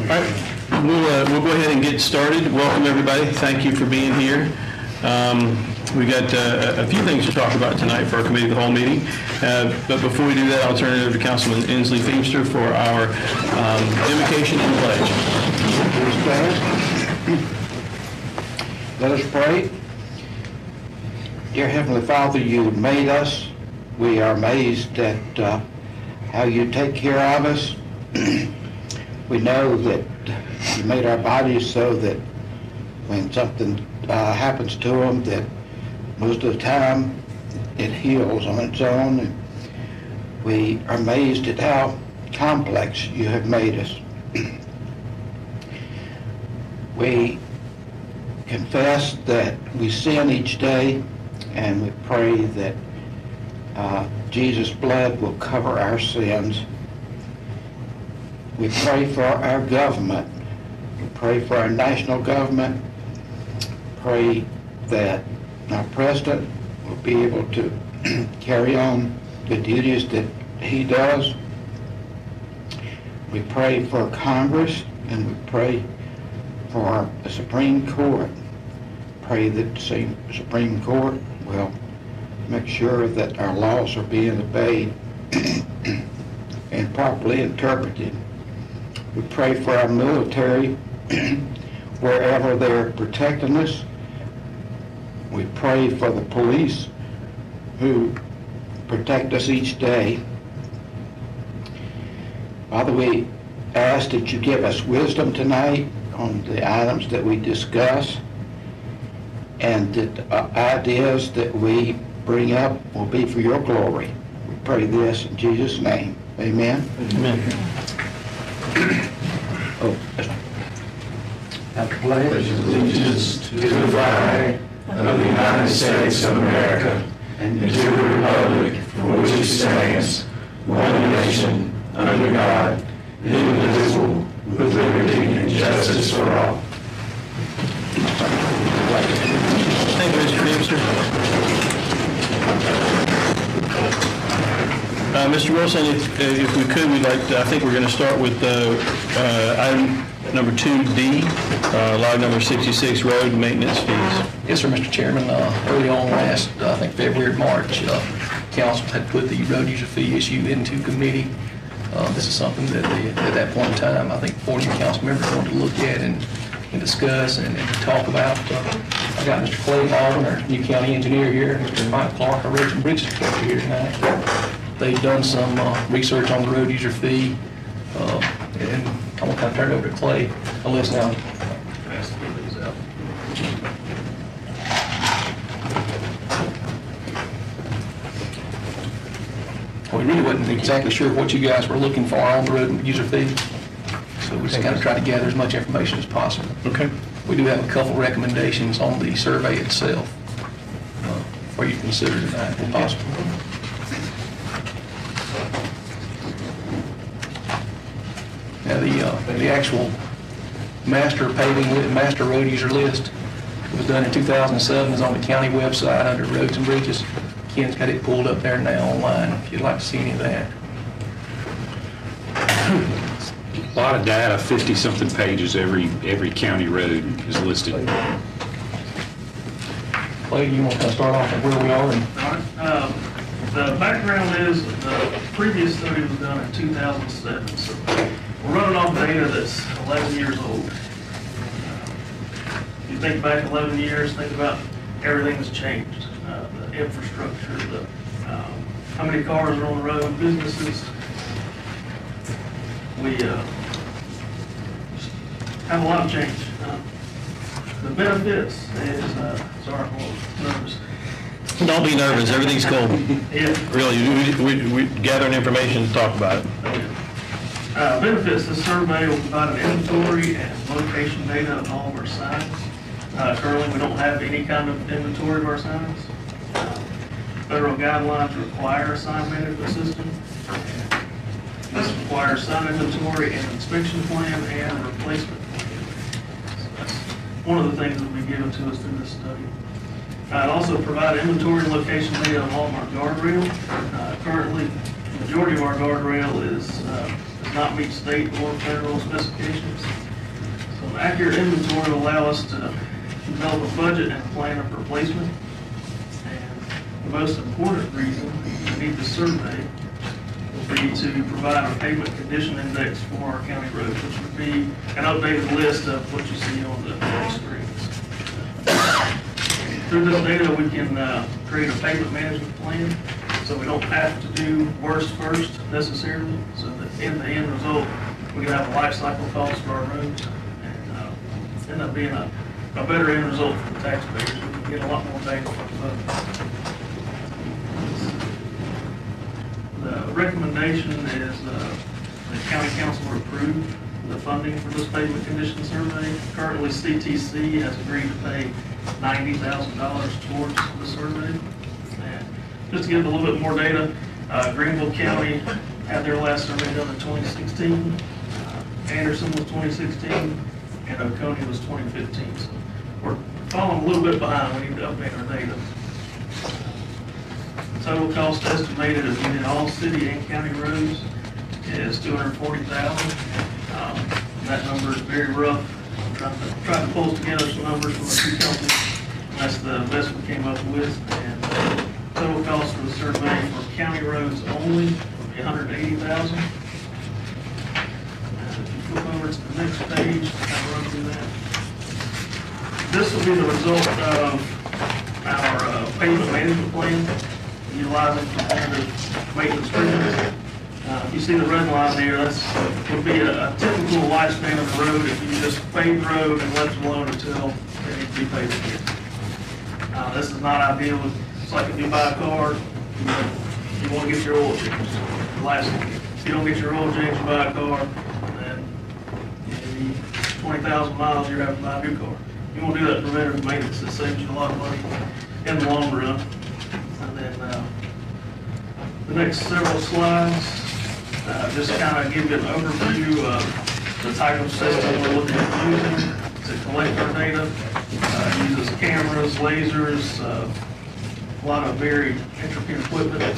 All right, we'll go ahead and get started. Welcome, everybody. Thank you for being here. We got a few things to talk about tonight for our committee of the whole meeting. But before we do that, I'll turn it over to Councilman Inslee Feimster for our invocation and pledge. Let us pray. Dear Heavenly Father, you made us. We are amazed at how you take care of us. We know that you made our bodies so that when something happens to them, that most of the time it heals on its own. And we are amazed at how complex you have made us. We confess that we sin each day, and we pray that Jesus' blood will cover our sins. We pray for our government. We pray for our national government. Pray that our president will be able to carry on the duties that he does. We pray for Congress, and we pray for the Supreme Court. Pray that the Supreme Court will make sure that our laws are being obeyed and properly interpreted. We pray for our military wherever they're protecting us. We pray for the police who protect us each day. Father, we ask that you give us wisdom tonight on the items that we discuss, and that ideas that we bring up will be for your glory. We pray this in Jesus' name. Amen. Amen. I pledge allegiance to the flag of the United States of America and to the republic for which it stands, one nation, under God, indivisible, with liberty and justice for all. Thank you, Mr. Feimster. Mr. Wilson, if we could, I think we're going to start with item number 2D, line number 66, road maintenance fees. Yes, sir, Mr. Chairman. Early on last, I think February, March, council had put the road user fee issue into committee. This is something that at that point in time, I think 40 council members wanted to look at and discuss and talk about. I got Mr. Clay Baldwin, our new county engineer here, and Mr. Mike Clark, our roads and bridges director here tonight. They've done some research on the road user fee, and I'm going to kind of turn it over to Clay, unless now. We really wasn't exactly sure what you guys were looking for on the road user fee, so we just kind of tried to gather as much information as possible. Okay. We do have a couple recommendations on the survey itself for you to consider tonight, if possible. Now, the actual master road user list was done in 2007. It's on the county website under roads and bridges. Ken's got it pulled up there now online if you'd like to see any of that. A lot of data, 50-something pages, every county road is listed. Clay, you want to start off with where we are? All right. The background is the previous study was done in 2007, so we're running off data that's 11 years old. If you think back 11 years, think about everything that's changed. The infrastructure, how many cars are on the road, businesses. We have a lot of change. The benefits is, sorry, I'm a little nervous. Don't be nervous. Everything's cool. Yeah. Really, we're gathering information to talk about it. Benefits, this survey will provide an inventory and location data of all of our signs. Currently, we don't have any kind of inventory of our signs. Federal guidelines require a sign management system. This requires sign inventory and inspection plan and replacement plan. So that's one of the things that will be given to us through this study. It also provide inventory and location data of all of our guardrail. Currently, the majority of our guardrail is does not meet state or federal specifications. So an accurate inventory will allow us to develop a budget and plan of replacement. And the most important reason we need the survey will be to provide a pavement condition index for our county roads, which would be an updated list of what you see on the screens. Through this data, we can create a pavement management plan, so we don't have to do worst first necessarily, so that in the end result, we can have a life cycle cost for our roads, and end up being a better end result for the taxpayers. We can get a lot more bang for the buck. The recommendation is the county council approve the funding for this pavement condition survey. Currently, CTC has agreed to pay $90,000 towards the survey. And just to give a little bit more data, Greenville County had their last survey done in 2016. Anderson was 2016, and Oconee was 2015. So we're falling a little bit behind. We need to update our data. Total cost estimated of getting all city and county roads is $240,000. That number is very rough. I'm trying to pull together some numbers from a few companies. That's the best we came up with. And total cost for the survey for county roads only would be $180,000. If you flip over to the next page, I'll run through that. This will be the result of our pavement management plan, utilizing competitive maintenance premiums. You see the red line there, that's would be a typical lifespan of the road if you just pave the road and left it alone until it needs to be paved again. This is not ideal. It's like if you buy a car, you want to get your oil changed. The last thing, if you don't get your oil changed, you buy a car, then maybe 20,000 miles, you're having to buy a new car. You want to do that preventative maintenance. It saves you a lot of money in the long run. And then the next several slides just kind of give you an overview of the type of system we're looking at using to collect our data. It uses cameras, lasers, a lot of very intricate equipment.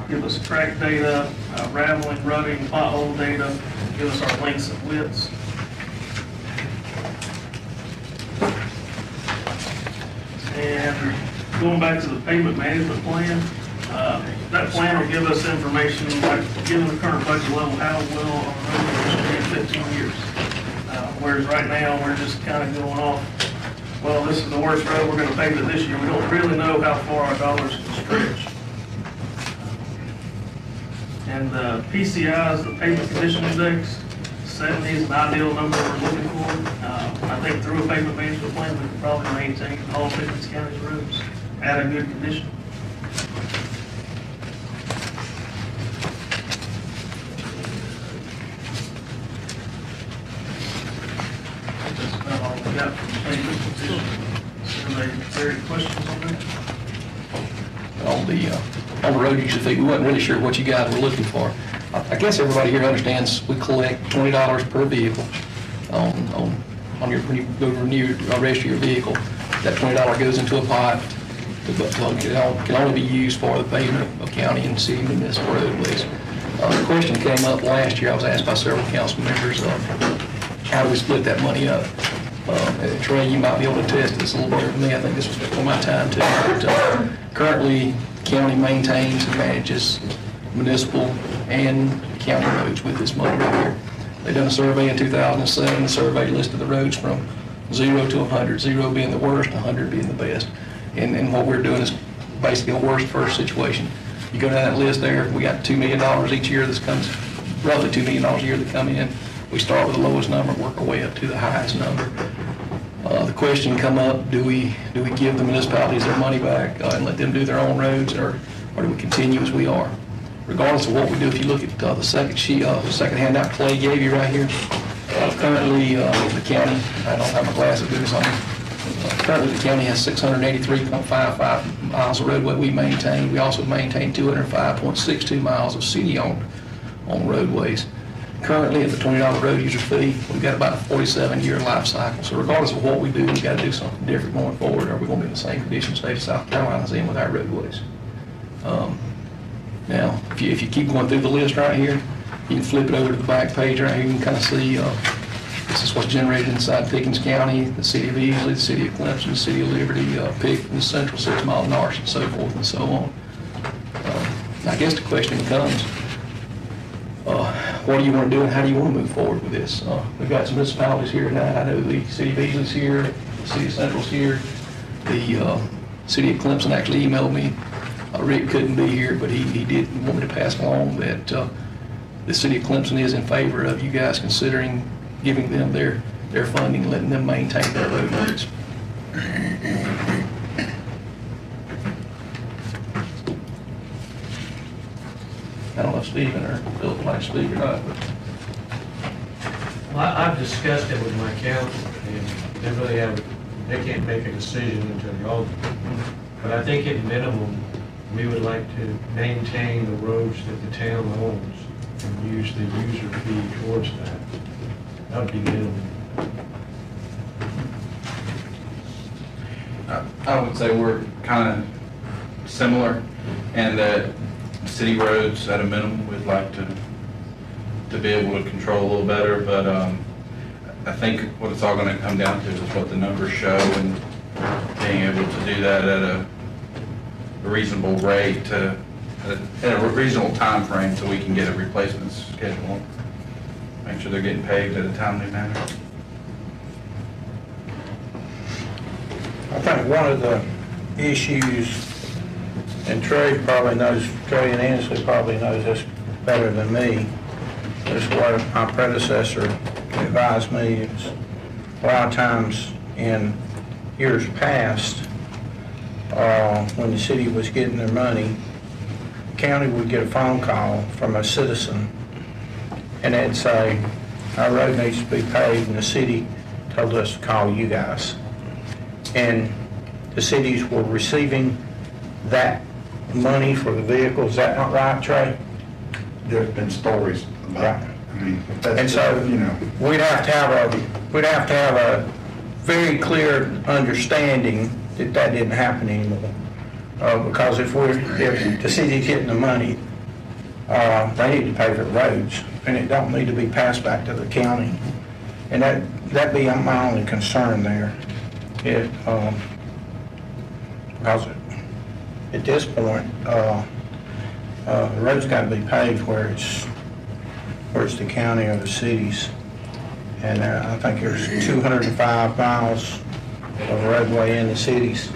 Give us track data, raveling, rutting, pothole data, give us our lengths and widths. And going back to the pavement management plan, that plan will give us information, like given the current budget level, how well our road will be in 15 years. Whereas right now, we're just kind of going off, well, this is the worst road, we're going to pave it this year. We don't really know how far our dollars can stretch. And the PCI is the pavement condition index. 70 is an ideal number we're looking for. I think through a pavement management plan, we can probably maintain all Pickens County's roads at a good condition. That's about all we got from the pavement condition. Any questions on that? On the road use fee, we wasn't really sure what you guys were looking for. I guess everybody here understands we collect $20 per vehicle on your, when you go to renew or register your vehicle. That $20 goes into a pot. Can only be used for the pavement of county and city municipal roadways. The question came up last year. I was asked by several council members, how do we split that money up? Trey, you might be able to test this a little better than me. I think this was before my time too. But, currently, the county maintains and manages municipal and county roads with this money right here. They done a survey in 2007. The survey listed the roads from 0 to 100, 0 being the worst, 100 being the best. And what we're doing is basically a worst first situation. You go down that list there, we got $2 million each year. This comes roughly $2 million a year that come in. We start with the lowest number, work our way up to the highest number. The question come up, do we give the municipalities their money back and let them do their own roads, or do we continue as we are? Regardless of what we do, if you look at the second sheet, second handout Clay gave you right here, currently the county, I don't have my glasses, do this on me. Currently the county has 683.55 miles of roadway we maintain. We also maintain 205.62 miles of city-owned roadways. Currently, at the $20 road user fee, we've got about a 47-year life cycle. So regardless of what we do, we've got to do something different going forward, or we're going to be in the same condition state of South Carolina's in with our roadways. Now, if you keep going through the list right here, You can flip it over to the back page right here, you can kind of see, this is what's generated inside Pickens County, the city of Easley, the city of Clemson, the city of Liberty, Pickens, the Central 6 Mile North, and so forth and so on. I guess the question becomes, what do you want to do and how do you want to move forward with this? We've got some municipalities here tonight. I know the city of Easley's here, the city of Central's here. The city of Clemson actually emailed me. Rick couldn't be here, but he did want me to pass along that the city of Clemson is in favor of you guys considering giving them their funding, letting them maintain their roadways. I don't know if Stephen or Phil would like to speak or not, but Well, I've discussed it with my council, and they can't make a decision until y'all do. But I think at minimum, we would like to maintain the roads that the town owns and use the user fee towards that. That would be minimum. I would say we're kind of similar, and that city roads at a minimum, we'd like to be able to control a little better, but I think what it's all going to come down to is what the numbers show, and being able to do that at a reasonable rate, at a reasonable time frame, so we can get a replacement schedule, make sure they're getting paved at a timely manner. I think one of the issues, and Trey and Ansley probably knows this better than me, is what my predecessor advised me is a lot of times in years past, when the city was getting their money, the county would get a phone call from a citizen and they'd say, our road needs to be paved, and the city told us to call you guys. And the cities were receiving that money for the vehicles. Is that not right, Trey? There's been stories about it. I mean, that's, And so, you know, we'd have to have a very clear understanding that that didn't happen anymore. Because if the city's getting the money, they need to pay for the roads, and it don't need to be passed back to the county. And that'd be my only concern there. Because at this point, the road's got to be paved where it's the county or the cities. And I think there's 205 miles of roadway in the cities.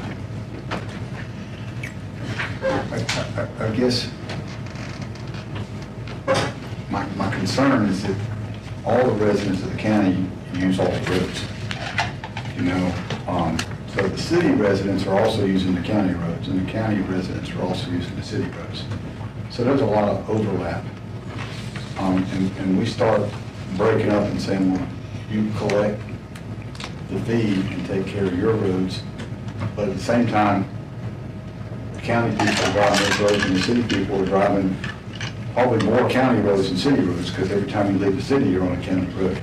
I guess my concern is that all the residents of the county use all the roads. You know, so the city residents are also using the county roads, and the county residents are also using the city roads. So there's a lot of overlap. And we start breaking up and saying, well, you collect the fee and take care of your roads, but at the same time, the county people are driving those roads and the city people are driving probably more county roads than city roads, because every time you leave the city, you're on a county road.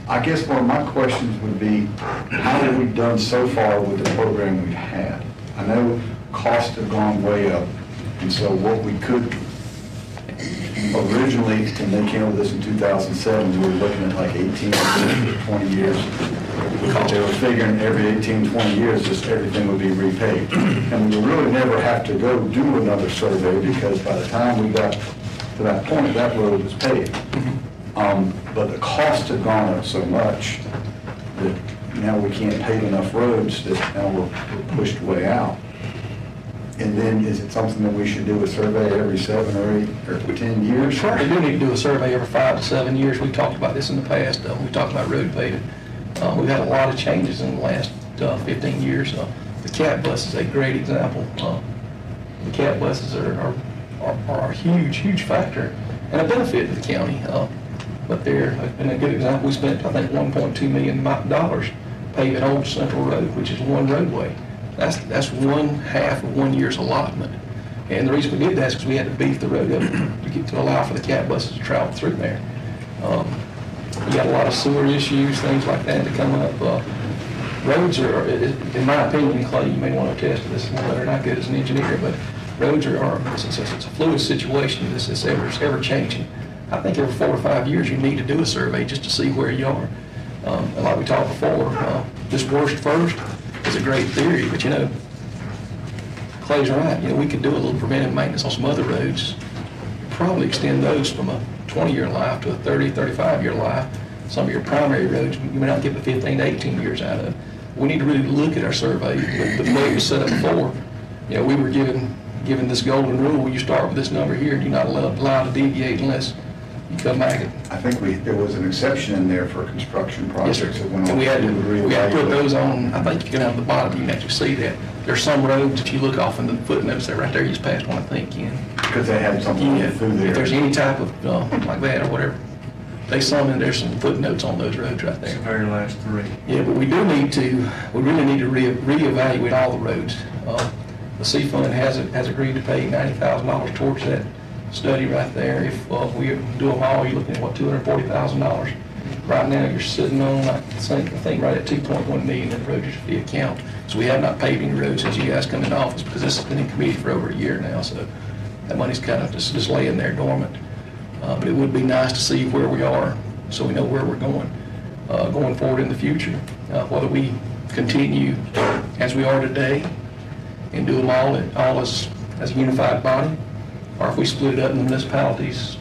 I guess one of my questions would be, how have we done so far with the program we've had? I know costs have gone way up, and so what we could, originally, when they came up with this in 2007, we were looking at like 18 to 20 years. They were figuring every 18, 20 years, just everything would be repaid. And we would really never have to go do another survey, because by the time we got to that point, that road was paved. But the costs have gone up so much that now we can't pave enough roads, that now we're pushed way out. And then is it something that we should do a survey every 7 or 8 or 10 years? Sure, we do need to do a survey every 5 to 7 years. We talked about this in the past. We talked about road paving. We've had a lot of changes in the last 15 years. The CAT bus is a great example. The CAT buses are a huge factor and a benefit to the county. But they're been a good example. We spent, I think, $1.2 million paving Old Central Road, which is one roadway. That's one half of 1 year's allotment. And the reason we did that is because we had to beef the road up to allow for the CAT buses to travel through there. We got a lot of sewer issues, things like that to come up. Roads are, in my opinion, Clay, you may want to attest to this more better than I could as an engineer, but roads it's a fluid situation, it's ever changing. I think every 4 or 5 years you need to do a survey just to see where you are. And like we talked before, this worst first is a great theory, but Clay's right, we could do a little preventive maintenance on some other roads, probably extend those from a 20-year life to a 30, 35-year life. Some of your primary roads, you may not get the 15 to 18 years out of. We need to really look at our survey. The way it was set up before, we were given this golden rule, you start with this number here, and you're not allowed to deviate unless you come back. I think there was an exception in there for construction Yes, sir. projects that went on. And we had to put reevaluate. those on, I think you can have the bottom, you can actually see that. There's some roads that you look off in the footnotes there, right there, you just passed one, I think, Ken. Because they had something Yeah, through there. if there's any type of, like that or whatever, there's some footnotes on those roads right The there. very last three. Yeah, but we really need to reevaluate all the roads. The C Fund has agreed to pay $90,000 towards that study right there. If we do them all, you're looking at, $240,000. Right now, you're sitting on, I think right at 2.1 million in the road use fee account. So we have not paved any roads since you guys come into office, because this has been in committee for over a year now, so that money's kind of just laying there dormant. But it would be nice to see where we are, so we know where we're going forward in the future. Whether we continue as we are today and do them all as a unified body, or if we split it up in the municipalities,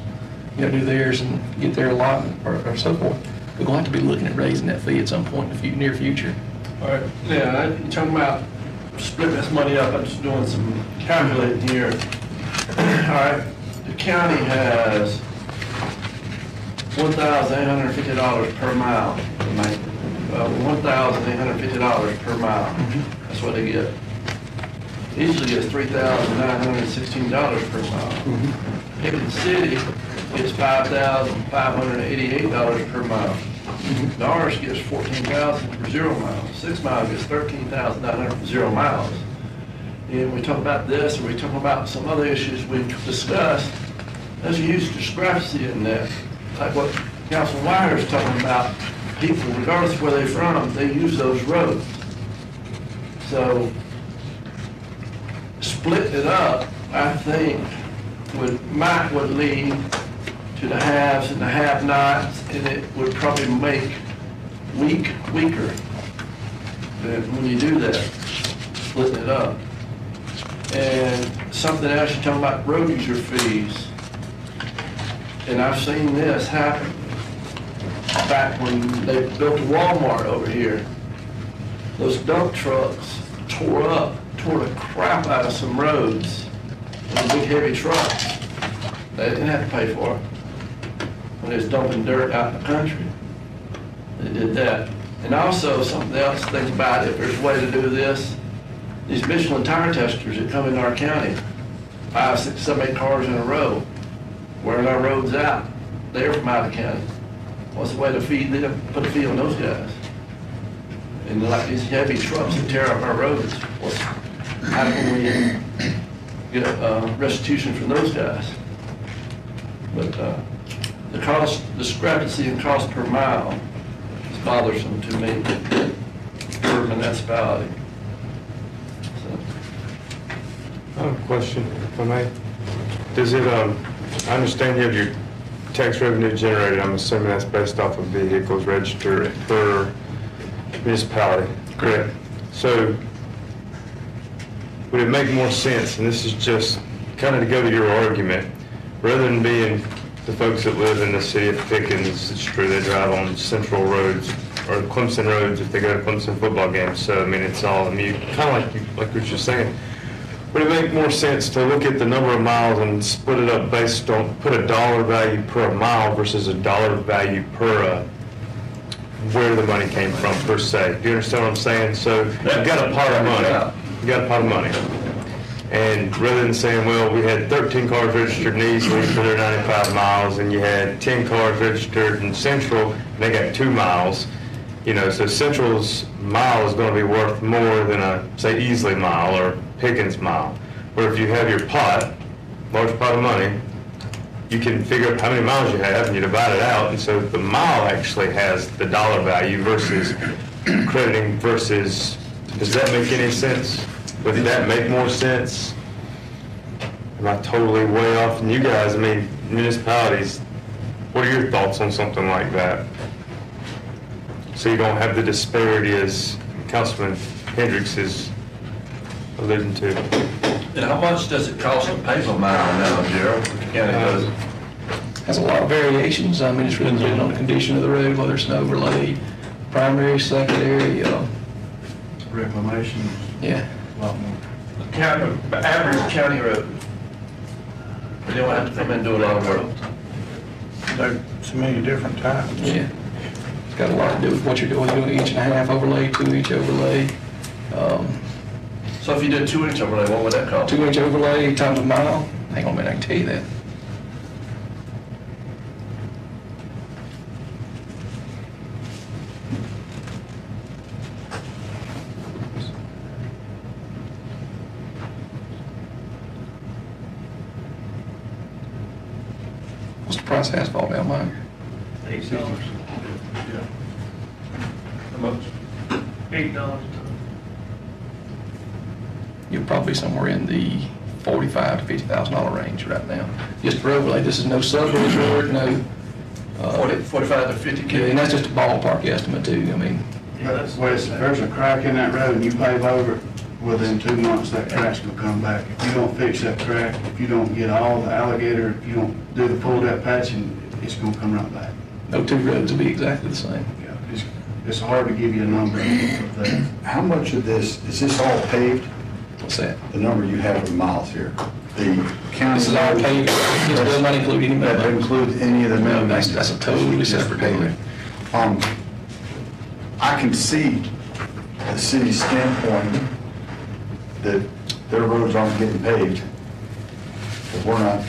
do theirs and get their allotment or so forth. We're going to have to be looking at raising that fee at some point in the near future. All right, yeah, I'm talking about splitting this money up, I'm just doing some calculating here. All right, the county has $1,850 per mile, $1,850 per mile, that's what they get. Easily gets $3,916 per mile. Pickens City gets $5,588 per mile. Norris gets $14,000 for 0 miles. 6 miles gets $13,900 for 0 miles. And we talk about this, or we talk about some other issues we've discussed, there's a huge discrepancy in that. Like what Councilman Wire is talking about, people, regardless of where they're from, they use those roads. So, splitting it up, I think, would lead to the haves and the have-nots, and it would probably make weaker than when you do that, splitting it up. And something else, you're talking about road user fees. And I've seen this happen back when they built a Walmart over here. Those dump trucks tore the crap out of some roads. Those big heavy trucks. They didn't have to pay for it. When they was dumping dirt out in the country, they did that. And also, something else to think about, if there's a way to do this, these Michelin tire testers that come into our county, 5, 6, 7, 8 cars in a row, wearing our roads out. They're from out of county. What's the way to feed them? Put a fee on those guys. And like these heavy trucks that tear up our roads, how can we get restitution from those guys? But the cost discrepancy in cost per mile is bothersome to me for a municipality. So. I have a question, if I may. Does it, I understand you have your tax revenue generated, I'm assuming that's based off of vehicles registered per municipality, correct? So, would it make more sense, and this is just kind of to go to your argument, rather than being the folks that live in the city of Pickens, it's true they drive on central roads, or Clemson roads if they go to Clemson football games, so I mean, it's all, kind of like what you're saying. Would it make more sense to look at the number of miles and split it up based on, put a dollar value per mile versus a dollar value per where the money came from per se? Do you understand what I'm saying? So you've got a pot of money. You got a pot of money. And rather than saying, well, we had 13 cars registered in Easley for their 95 miles, and you had 10 cars registered in Central, and they got 2 miles, so Central's mile is going to be worth more than a, say, Easley mile or Pickens mile. Where if you have your pot, large pot of money, you can figure out how many miles you have and you divide it out, and so the mile actually has the dollar value versus crediting versus, does that make any sense? Would that make more sense? Am I totally way off? And you guys, I mean, municipalities, what are your thoughts on something like that? So you don't have the disparity as Councilman Hendricks is alluding to. And how much does it cost to pave a mile now, Gerald? The county does it. Has a lot of variations. I mean, it's really depending on the condition of the road, whether it's an overlay, primary, secondary, Reclamation, yeah. a lot more. Average county road. They don't have to come in and do a lot of work. There's so many different types. Yeah. It's got a lot to do with what you're doing. You're doing 1.5 inch overlay, 2 inch overlay. So if you did 2 inch overlay, what would that cost? 2 inch overlay times a mile. Hang on a minute, I can tell you that. What's the price of asphalt down mine? $8. How much? $8 a ton. You're probably somewhere in the $45,000 to $50,000 range right now. Just for overlay, this is no sub-road work, no. 45 to 50 Yeah, K. and that's just a ballpark estimate too. I mean, Yeah, that's. Wes, if there's a crack in that road and you pave over it, within 2 months, that crack's gonna come back. If you don't fix that crack, if you don't get all the alligator, if you don't do the full depth patching, it's gonna come right back. no two roads will be exactly the same. Yeah, it's hard to give you a number of that. How much of this, is this all paved, What's that? the number you have of miles here? The county. This is all paved, this will not include any That minimum. include any of the No, minimum? that's a totally separate deal. I can see the city's standpoint that their roads aren't getting paved, but we're not.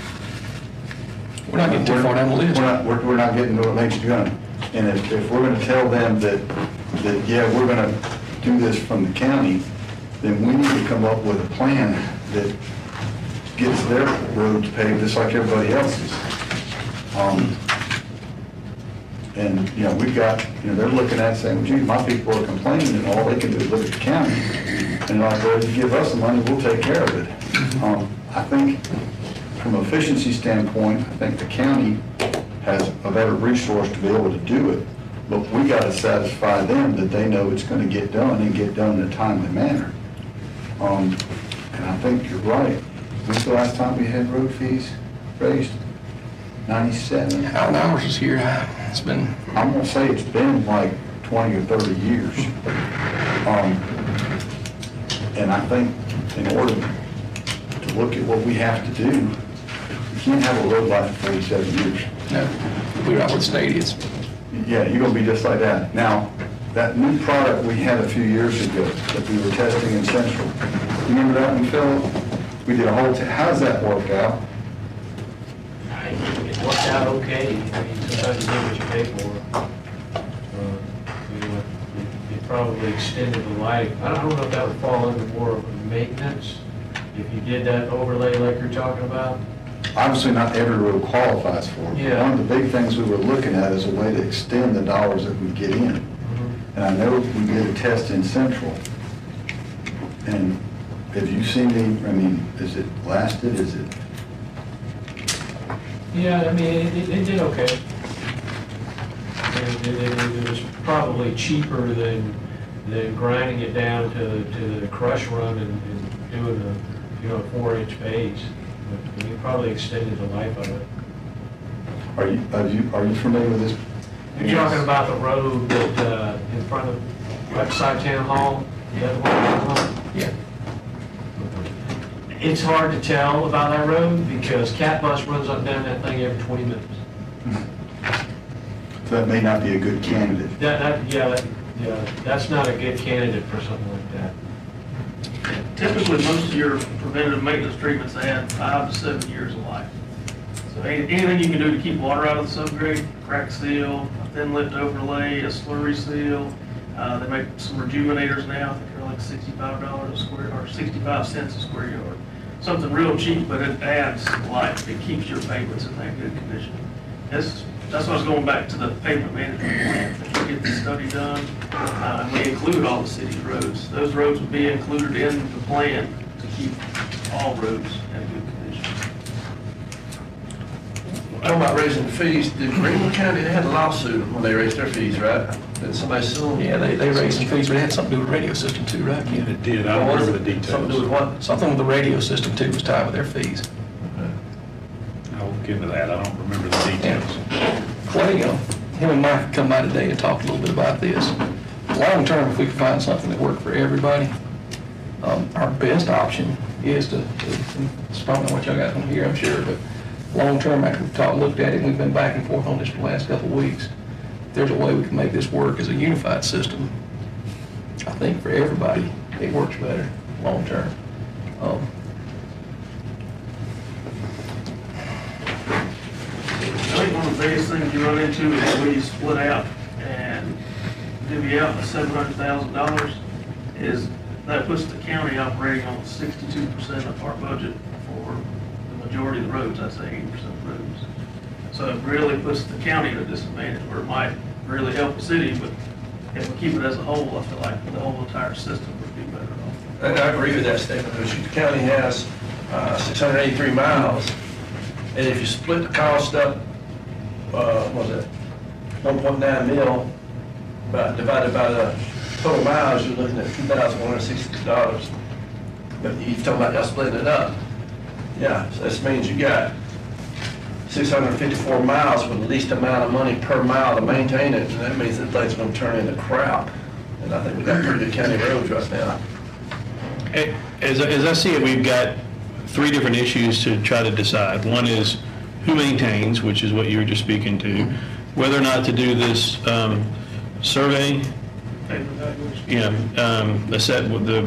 We're not getting too far down the list. We're not getting to what makes it gonna. And if we're gonna tell them that, yeah, we're gonna do this from the county, then we need to come up with a plan that gets their roads paved just like everybody else's. And, you know, we've got, you know, they're looking at it saying, gee, my people are complaining, and all they can do is look at the county. And like, well, you give us the money, we'll take care of it. I think from an efficiency standpoint, I think the county has a better resource to be able to do it. But we got to satisfy them that they know it's going to get done and get done in a timely manner. And I think you're right. When's the last time we had road fees raised? 97. Alan Hours is here. It's been, I'm gonna say it's been like 20 or 30 years. And I think in order to look at what we have to do, you can't have a road life for 47 years. no, we're out with the state is. Yeah, you're gonna be just like that. Now, that new product we had a few years ago that we were testing in Central, you remember that one, Phil? We did a whole, how does that work out? It worked out okay. I mean, sometimes you get what you pay for. You know, it probably extended the life. I don't know if that would fall under more of maintenance, if you did that overlay like you're talking about. Obviously, not every road qualifies for it. But Yeah. one of the big things we were looking at is a way to extend the dollars that we get in. And I know we did a test in Central. And have you seen I mean, is it lasted, is it? Yeah, I mean, it did okay. It was probably cheaper than grinding it down to the crush run and doing a, 4-inch base. But it probably extended the life of it. Are you familiar with this? You're talking about the road that, in front of, right beside Town Hall? Is that the one you're talking about? Yeah. It's hard to tell about that road because Cat Bus runs up and down that thing every 20 minutes. So that may not be a good candidate. Yeah, that's not a good candidate for something like that. Typically, most of your preventative maintenance treatments, they have 5 to 7 years of life. So anything you can do to keep water out of the subgrade, crack seal, a thin lift overlay, a slurry seal. They make some rejuvenators now, I think they're like $65 a square, or 65 cents a square yard. Something real cheap, but it adds life. It keeps your pavements in that good condition. That's why I was going back to the pavement management plan. If we get the study done, and we include all the city's roads, those roads would be included in the plan to keep all roads in good condition. Talking about raising the fees, did Greenville County, they had a lawsuit when they raised their fees, right? Did somebody sue them? Yeah, they raised some fees, but it had something to do with the radio system too, right? Ken? It did, I don't What was remember the it? Something to do with details. what? Something with the radio system too was tied with their fees. I'll look into that, I don't remember the details. Clay, him and Mike come by today and talk a little bit about this. Long term, if we can find something that worked for everybody, our best option is to, it's probably not what y'all guys want to hear, I'm sure, but long term, after we've looked at it, and we've been back and forth on this for the last couple of weeks, if there's a way we can make this work as a unified system, I think for everybody, it works better, long term. I think one of the biggest things you run into is when you split out and divvy out the $700,000 is that puts the county operating on 62% of our budget for the majority of the roads, I'd say 80% of the roads. So it really puts the county at a disadvantage where it might really help the city, but if we keep it as a whole, I feel like the whole entire system would be better off. And I agree with that statement. The county has 683 miles, and if you split the cost up, what was it, 1.9 mil, divided by the total miles, you're looking at $2,166. But you're talking about y'all splitting it up. Yeah, so this means you got 654 miles with the least amount of money per mile to maintain it, and that means that thing's gonna turn into crap. And I think we got pretty good county roads right now. As I see it, we've got three different issues to try to decide. One is who maintains, which is what you were just speaking to, whether or not to do this survey,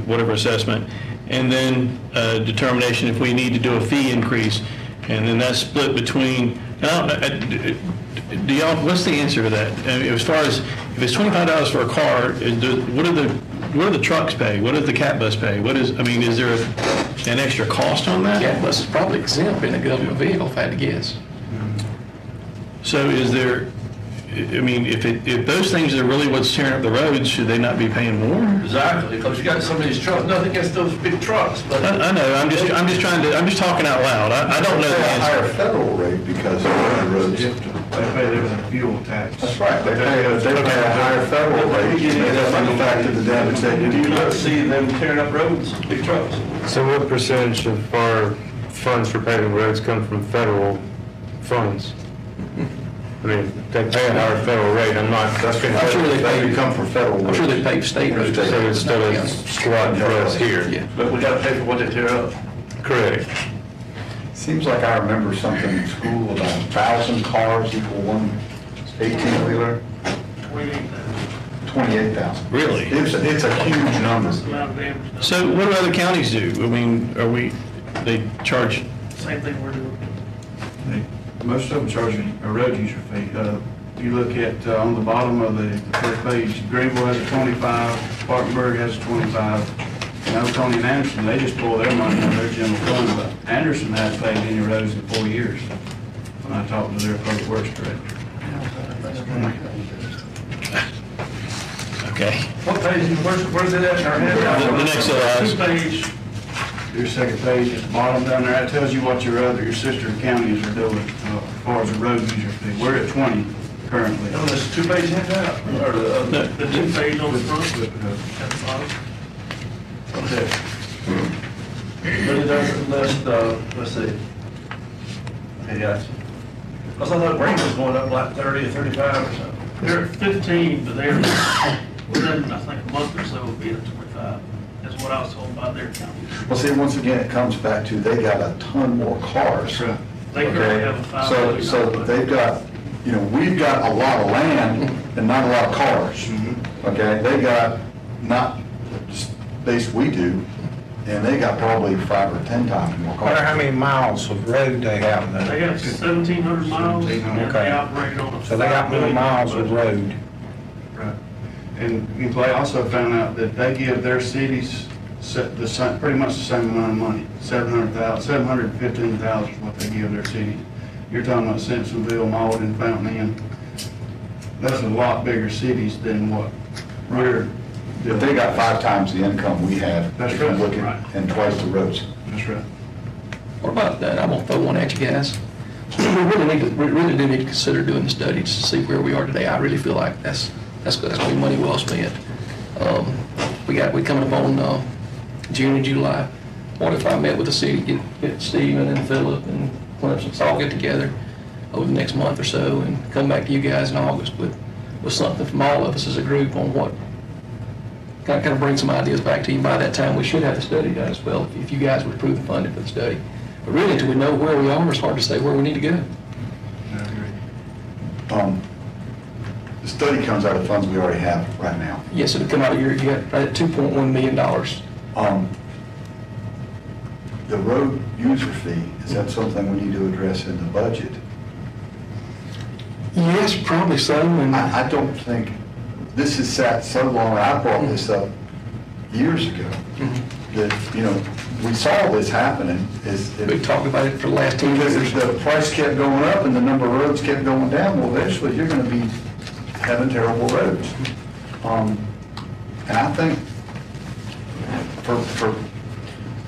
whatever assessment, and then determination if we need to do a fee increase, and then that's split between. Do y'all? What's the answer to that? As far as if it's $25 for a car, what do the trucks pay? What does the cat bus pay? Is there an extra cost on that? Cat bus is probably exempt in a government vehicle, if I had to guess. So is there, if those things are really what's tearing up the roads, should they not be paying more? Exactly, because you got some of these trucks, nothing against those big trucks, but. I know, I'm just talking out loud. I don't know the They pay a higher answer. federal rate because of the roads. They pay their fuel tax. That's right, they pay a higher federal rate, and that's not the fact of the damage they Do you do. not see them tearing up roads, big trucks? So what percentage of our funds for paving roads come from federal funds? They pay a higher federal rate, That's been, I'm sure they pay- they come from federal. I'm sure they pay state roads. so it's still a squat for us here. Yeah. But we gotta pay for what they tear up. Correct. Seems like I remember something in school about 1,000 cars equal one 18-wheeler, 28,000. Really? It's a huge number. That's the amount of damage done. So what do other counties do? They charge, Same thing we're doing. Most of them charge a road user fee. You look at, on the bottom of the first page, Greenville has a 25, Spartanburg has a 25. And Oconee and Anderson, they just pull their money out of their general fund, but Anderson hasn't paid any roads in 4 years. When I talked to their public works director. okay. What page, where's it at in our handout? The next slide. Two-page, Your second page at the bottom down there, that tells you what your sister counties are doing as far as a road user fee. We're at 20 currently. On this two-page handout, or the two-page on the front, Flip it up. at the bottom. okay. But it doesn't list, let's see. Okay, gotcha. Because I thought Greenville was going up like 30 or 35 or something. They're at 15, but they're within, I think, a month or so will be at 25. That's what I was told by their county. Well, see, once again, it comes back to they got a ton more cars. That's right. They currently Okay? have a 5 So they've got, we've got a lot of land and not a lot of cars. Okay, they got not space we do, and they got probably 5 or 10 times more I wonder cars. how many miles of road they have now. They have 1,700 miles, and Okay. they operate on a. So they got more miles of road. Right. And Clay also found out that they give their cities pretty much the same amount of money, $715,000 is what they give their cities. You're talking about Simpsonville, Malden, Fountain Inn. That's a lot bigger cities than what we're But they got 5 times the income we have. That's if you right. look at- Right. And twice the roads. That's right. What about that? I'm gonna throw one at you guys. we really do need to consider doing the study to see where we are today. I really feel like that's going to be money well spent. We coming up on June and July. What if I met with the city, get Stephen and Philip and Clemson, let's all get together over the next month or so and come back to you guys in August with something from all of us as a group on what, kind of bring some ideas back to you. By that time, we should have the study done as well, if you guys would approve the funding for the study. But really, until we know where we are, it's hard to say where we need to go. The study comes out of funds we already have right now. Yes, it'll come out of you got $2.1 million. The road user fee, is that something we need to address in the budget? Yes, probably so. And I don't think, this has sat so long, I brought this up years ago, that, we saw this happening. we talked about it for the last 10 Because years. if the price kept going up and the number of roads kept going down, well, eventually you're gonna be having terrible roads. And I think for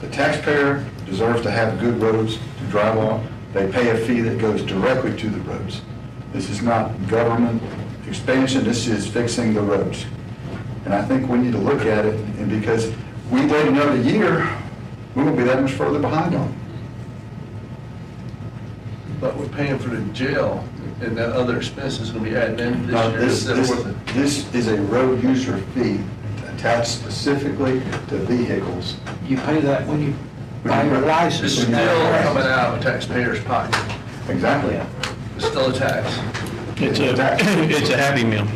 the taxpayer deserves to have good roads to drive on. They pay a fee that goes directly to the roads. This is not government expansion, this is fixing the roads. And I think we need to look at it, and because we wait another year, we won't be that much further behind on it. But we're paying for the jail, and that other expense is gonna be added in Now, this year. this is a road user fee attached specifically to vehicles. You pay that when you buy your license. It's still coming out of the taxpayer's pocket. Exactly. It's still a tax. It's a Happy Meal.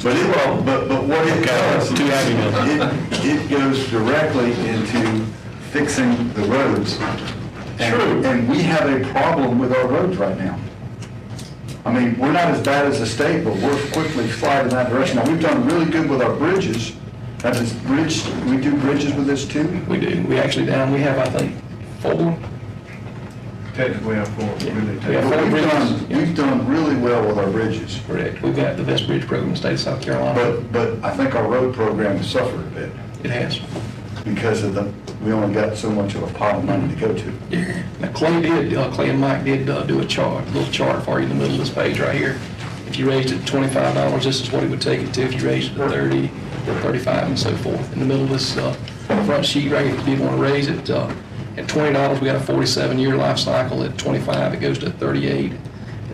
But what it does, Two Happy Meals. it goes directly into fixing the roads. True. And we have a problem with our roads right now. I mean, we're not as bad as the state, but we're quickly sliding that direction. Now, we've done really good with our bridges. That is we do bridges with this too? We do. We actually we have, I think, 4. Technically, I'm for it. Really We have 4 bridges. We've done really well with our bridges. Correct. We've got the best bridge program in the state of South Carolina. But I think our road program has suffered a bit It has. because of we only got so much of a pot of money to go to. Now, Clay and Mike did do a little chart for you in the middle of this page right here. If you raised it to $25, this is what it would take it to. If you raised it to 30, to 35, and so forth. In the middle of this front sheet right here, if you did want to raise it, at $20, we got a 47-year life cycle. At 25, it goes to a 38. At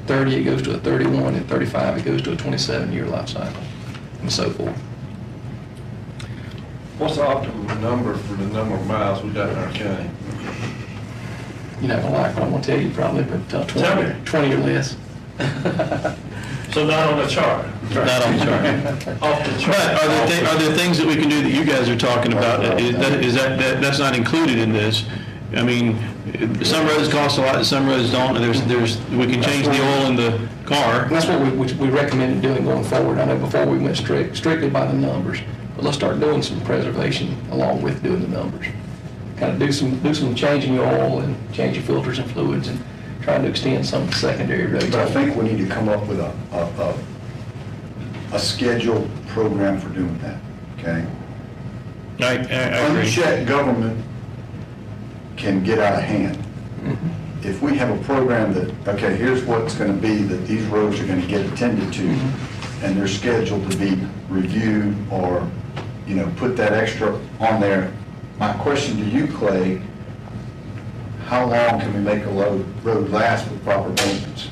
30, it goes to a 31. At 35, it goes to a 27-year life cycle, and so forth. What's the optimum number for the number of miles we got in our county? You're not gonna like what I'm gonna tell you probably, but Tell 20 or less. So not on the chart. Not on the chart. Off the chart. But are there things that we can do that you guys are talking about? That's not included in this? I mean, some roads cost a lot, some roads don't. We can change the oil in the car. And that's what we recommended doing going forward. I know before we went strictly by the numbers, but let's start doing some preservation along with doing the numbers. Kind of do some changing your oil and change your filters and fluids and trying to extend some secondary roads. But I think we need to come up with a scheduled program for doing that, okay? I agree. Unchecked government can get out of hand. If we have a program that, okay, here's what's going to be, that these roads are going to get attended to, and they're scheduled to be reviewed or, put that extra on there. My question to you, Clay, how long can we make a road last with proper maintenance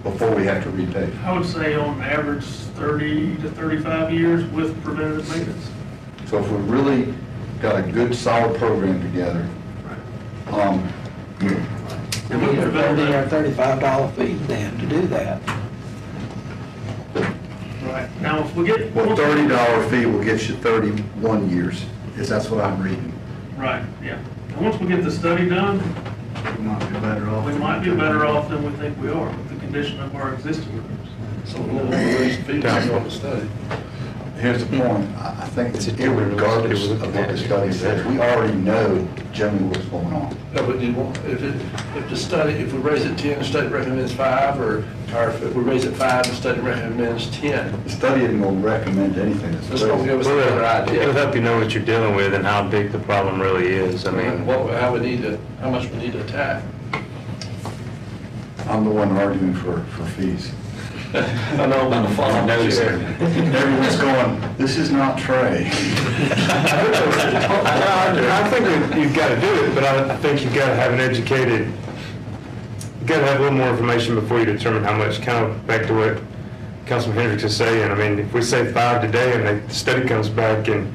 before we have to repave? I would say on average 30 to 35 years with preventative maintenance. So if we really got a good, solid program together, You need a $30 or $35 fee then to do that. Right. Now, if we get. well, $30 fee will get you 31 years, is that's what I'm reading. Right, yeah. And once we get the study done, We might be better off. we might be better off than we think we are with the condition of our existing roads. So we'll raise the fees on the study. Here's the point, I think that irregardless of what the study says, we already know generally what's going on. No, but if we raise it 10, the study recommends 5, or if we raise it 5, the study recommends 10. The study isn't going to recommend anything. This will give us a better It'll idea. help you know what you're dealing with and how big the problem really is. I mean, How much we need to attack. I'm the one arguing for fees. I know about the farm. Everyone's going, this is not Trey. I think that you've got to do it, but I think you've got to have an educated, you've got to have a little more information before you determine how much, kind of back to what Councilman Hendricks is saying. I mean, if we say 5 today and the study comes back and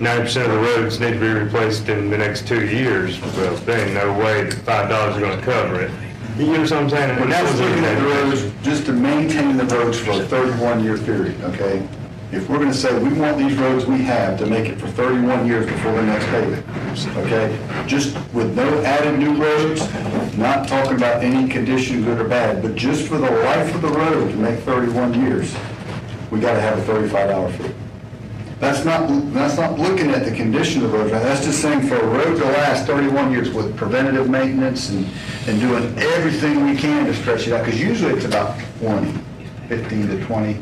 90% of the roads need to be replaced in the next 2 years, well, there ain't no way that $5 is going to cover it. You know what I'm saying? We're And that was just looking at the roads. roads, just to maintain the roads for a 31-year period, okay? If we're gonna say we want these roads we have to make it for 31 years before the next payment, okay? Just with no added new roads, not talking about any condition, good or bad, but just for the life of the road to make 31 years, we gotta have a $35 fee. That's not looking at the condition of the road, right? That's just saying for a road to last 31 years with preventative maintenance and doing everything we can to stretch it out, because usually it's about 20, 15 to 20.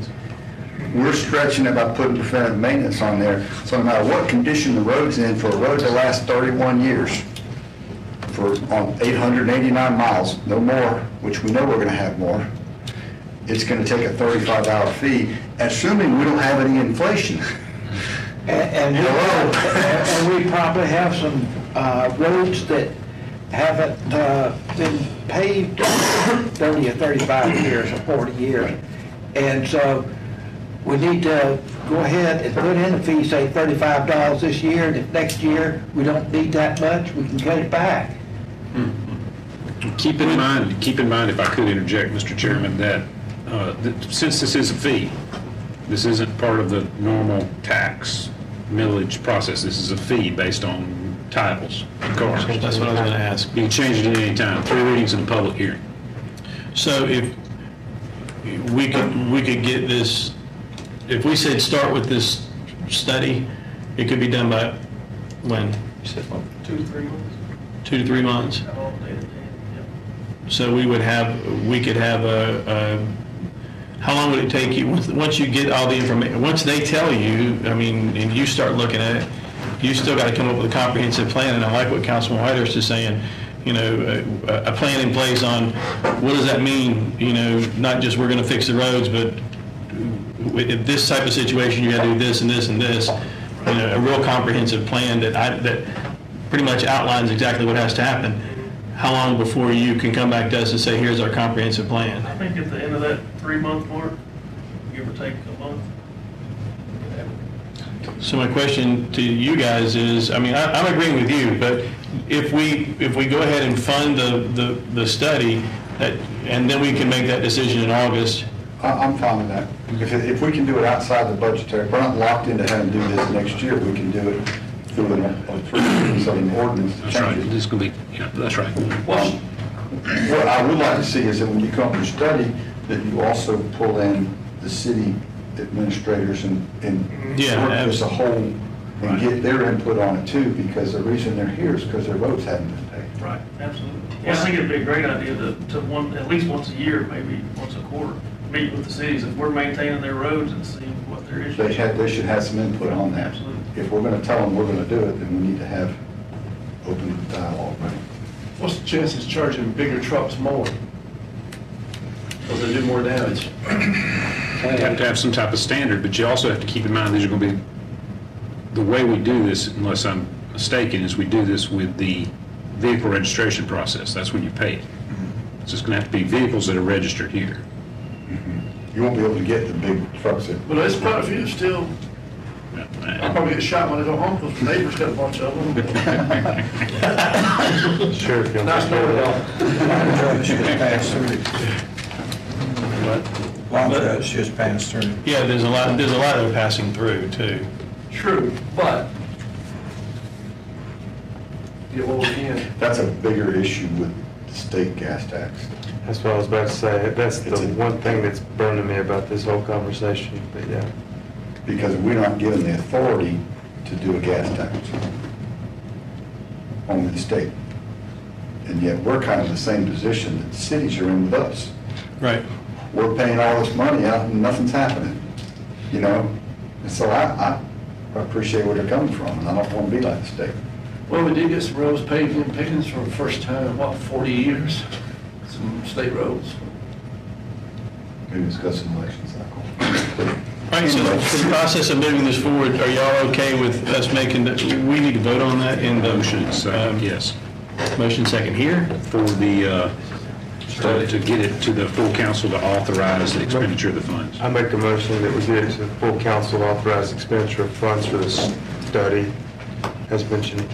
We're stretching it by putting preventative maintenance on there, so no matter what condition the road's in, for a road to last 31 years, on 889 miles, no more, which we know we're gonna have more, it's gonna take a $35 fee, assuming we don't have any inflation. And we probably have some roads that haven't been paved 30 or 35 years or 40 years. And so we need to go ahead and put in the fee, say $35 this year, and if next year we don't need that much, we can cut it back. Keep in mind, if I could interject, Mr. Chairman, that since this is a fee, this isn't part of the normal tax millage process. This is a fee based on titles and cars. That's what I was going to ask. You can change it at any time, 3 readings in a public hearing. So if we could get this, if we said start with this study, it could be done by when? 2 to 3 months. 2 to 3 months? Have all the data. Yep. So we could have how long would it take you, once you get all the information, once they tell you, I mean, and you start looking at it, you still got to come up with a comprehensive plan, and I like what Councilman Whitehurst is saying, you know, a plan in place on what does that mean, you know, not just we're going to fix the roads, but in this type of situation, you got to do this and this and this, you know, a real comprehensive plan that pretty much outlines exactly what has to happen. How long before you can come back to us and say, here's our comprehensive plan? I think at the end of that 3-month mark, give or take a month. So my question to you guys is, I mean, I'm agreeing with you, but if we go ahead and fund the study, and then we can make that decision in August. I'm fine with that. If we can do it outside the budgetary, we're not locked into having to do this next year, we can do it through an ordinance to That's right. change it. This is going to be, yeah, that's right. Well, What I would like to see is that when you come up with your study, that you also pull in the city administrators and Yeah, work as a whole and get their input on it too, because the reason they're here is because their roads haven't been paved. Right, absolutely. Well, I think it'd be a great idea to at least once a year, maybe once a quarter, meet with the cities. If we're maintaining their roads and see what their issues are. They should have some input on that. Absolutely. If we're gonna tell them we're gonna do it, then we need to have open dialogue, right? what's the chances charging bigger trucks more? Because they do more damage. You have to have some type of standard, but you also have to keep in mind these are going to be, the way we do this, unless I'm mistaken, is we do this with the vehicle registration process. That's when you pay it. So it's going to have to be vehicles that are registered here. You won't be able to get the big trucks that, But there's quite a few still. I'll probably get shot when I go home because the neighbor's got a bunch of them. Sure. if you'll- Nice knowing y'all. Long roads just pass through. Yeah, there's a lot that are passing through too. True, but get what we can. that's a bigger issue with the state gas tax. That's what I was about to say. That's the It's a- one thing that's burning me about this whole conversation, but yeah. Because we're not given the authority to do a gas tax. Only the state. And yet, we're kind of in the same position that the cities are in with us. Right. We're paying all this money out and nothing's happening, you know? And so I appreciate where they're coming from, and I don't want to be like the state. Well, we did get some roads paved in Pickens for the first time, in, what, 40 years? So some state roads. We discussed an election cycle. All right, so for the process of moving this forward, are y'all okay with us making, we need to vote on that in the Motion, second, yes. motion second here? For the, to get it to the full council to authorize the expenditure of the funds. I make a motion that we get it to the full council authorized expenditure of funds for the study, as mentioned.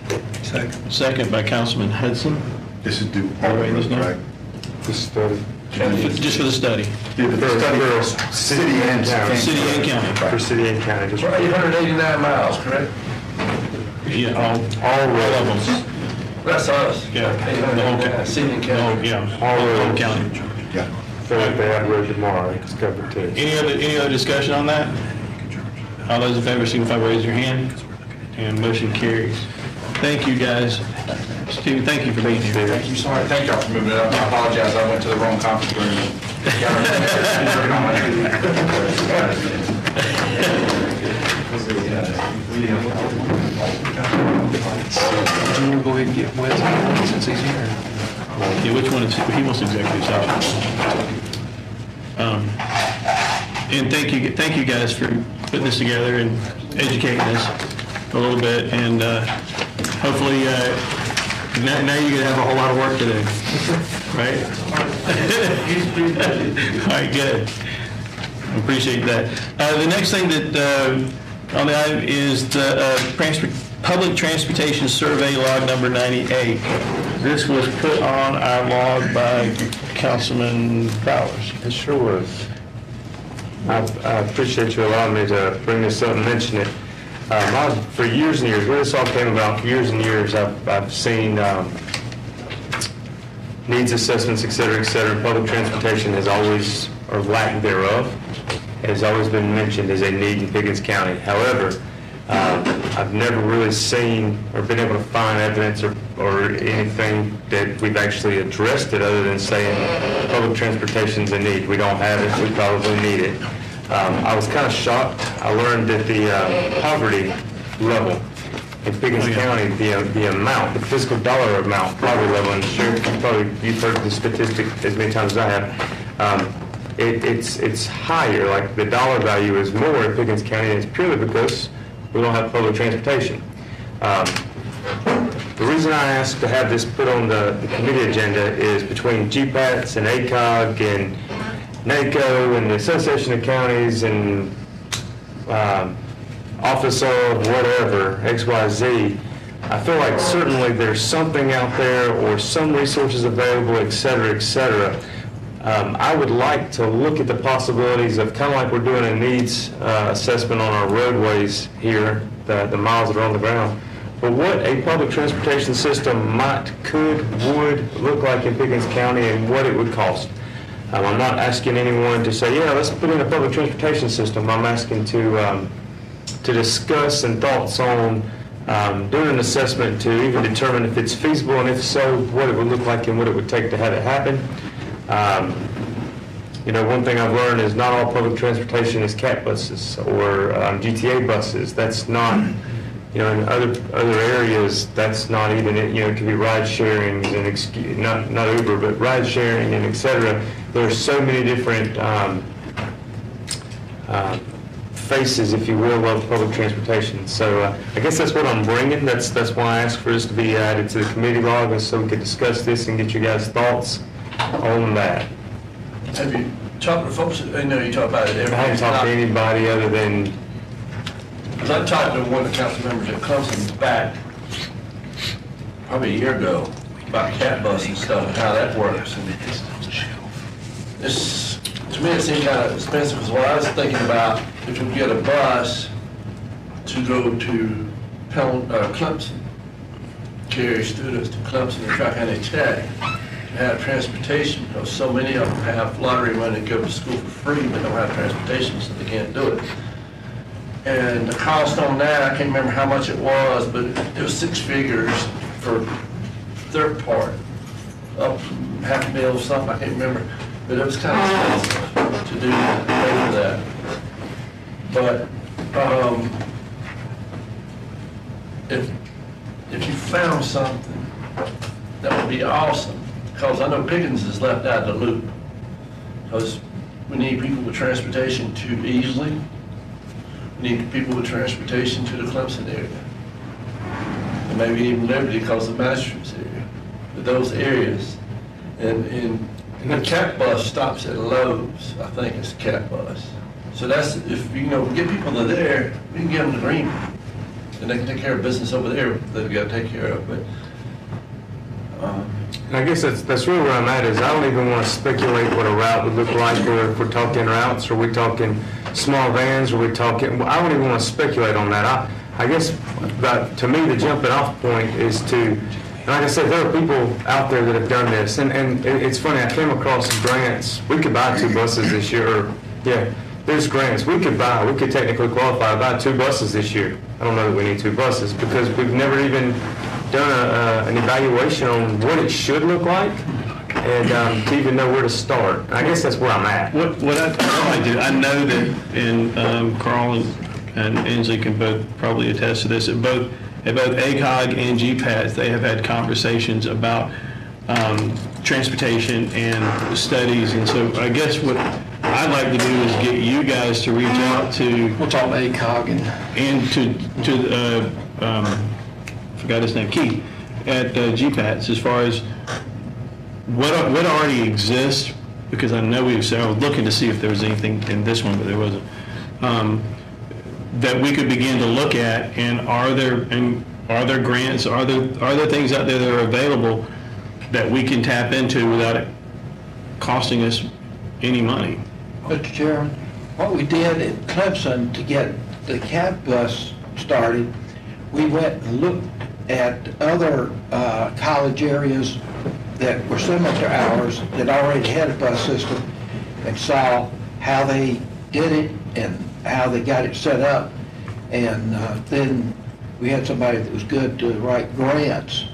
Second by Councilman Hudson. This is due all the roads, right? The study. Just for the study, Yeah, but the study for city and county. city and county. For city and county, just For 889 miles, correct? Yeah, all of them. That's us. Yeah. The whole county. City and Oh, county. yeah, All whole roads. county. Yeah. feel like they have road tomorrow, it's covered too. Any other discussion on that? All those in favor signify by raising your hand, and motion carries. Thank you, guys. Steve, thank you for being here. Thank you, sorry, thank y'all for moving it up. I apologize, I went to the wrong conference room. Do you want to go ahead and get Wes since he's here? Yeah, which one is, he wants executive session. And thank you guys for putting this together and educating us a little bit, and hopefully, now you're gonna have a whole lot of work to do, right? All right, good. I appreciate that. The next thing that, on the item is the Public Transportation Survey Log number 98. This was put on our log by Councilman Bowers. It sure was. I appreciate you allowing me to bring this up and mention it. For years and years, when this all came about, for years and years, I've seen needs assessments, et cetera, public transportation has always, or lack thereof, has always been mentioned as a need in Pickens County. However, I've never really seen or been able to find evidence or anything that we've actually addressed it other than saying public transportation's a need. We don't have it, we probably need it. I was kind of shocked. I learned that the poverty level in Pickens County, the amount, the physical dollar amount, poverty level, and you've heard the statistic as many times as I have, it's higher, like the dollar value is more in Pickens County, and it's purely because we don't have public transportation. The reason I asked to have this put on the committee agenda is between GPATS and ACOG and NACO and the Association of Counties and Office of whatever, XYZ, I feel like certainly there's something out there or some resources available, et cetera. I would like to look at the possibilities of kind of like we're doing a needs assessment on our roadways here, the miles that are on the ground, but what a public transportation system would look like in Pickens County and what it would cost. I'm not asking anyone to say, yeah, let's put in a public transportation system. I'm asking to discuss and thoughts on doing an assessment to even determine if it's feasible, and if so, what it would look like and what it would take to have it happen. One thing I've learned is not all public transportation is CAT buses or GTA buses. That's not, in other areas, that's not even it. It could be ride sharing and not Uber, but ride sharing and et cetera. There's so many different faces, if you will, of public transportation. So I guess that's what I'm bringing. That's why I asked for this to be added to the committee log, and so we could discuss this and get you guys' thoughts on that. Have you talked to folks, I know you talk about it every I haven't talked to anybody other than, Because I talked to one of the council members at Clemson back probably a year ago about cat bus and stuff and how that works. And it's, to me, it seemed kind of expensive, because what I was thinking about, if we get a bus to go to Clemson, carry students to Clemson and Tri-County Tech, to have transportation, because so many of them have lottery money to go to school for free, but don't have transportation, so they can't do it. And the cost on that, I can't remember how much it was, but it was 6 figures for their part, up $500,000 or something, I can't remember. But it was kind of expensive to do, pay for that. But if you found something that would be awesome, because I know Pickens is left out of the loop. Because we need people with transportation to Easley. We need people with transportation to the Clemson area. And maybe even Liberty because of the Masters area. But those areas. And the cat bus stops at Lowe's, I think it's a cat bus. So that's, if get people to there, we can get them to Greenville. And they can take care of business over there that they've got to take care of. But And I guess that's really where I'm at, is I don't even want to speculate what a route would look like, or if we're talking routes, or we talking small vans, or we talking, I don't even want to speculate on that. I guess, to me, the jumping off point is to, and like I said, there are people out there that have done this, and it's funny, I came across some grants. We could buy 2 buses this year, or, yeah, there's grants. We could technically qualify to buy 2 buses this year. I don't know that we need 2 buses, because we've never even done an evaluation on what it should look like, and to even know where to start. I guess that's where I'm at. What I do, I know that, and Carl and Inslee can both probably attest to this, at both ACOG and GPATS, they have had conversations about transportation and studies, and so I guess what I'd like to do is get you guys to reach out to... We'll talk about ACOG and to forgot his name, Keith, at GPATS, as far as what already exists, because I know I was looking to see if there was anything in this one, but there wasn't, that we could begin to look at, and are there grants, are there things out there that are available that we can tap into without it costing us any money? Mr. Chairman, what we did at Clemson to get the cat bus started, we went and looked at other college areas that were similar to ours that already had a bus system, and saw how they did it and how they got it set up. And then we had somebody that was good to write grants,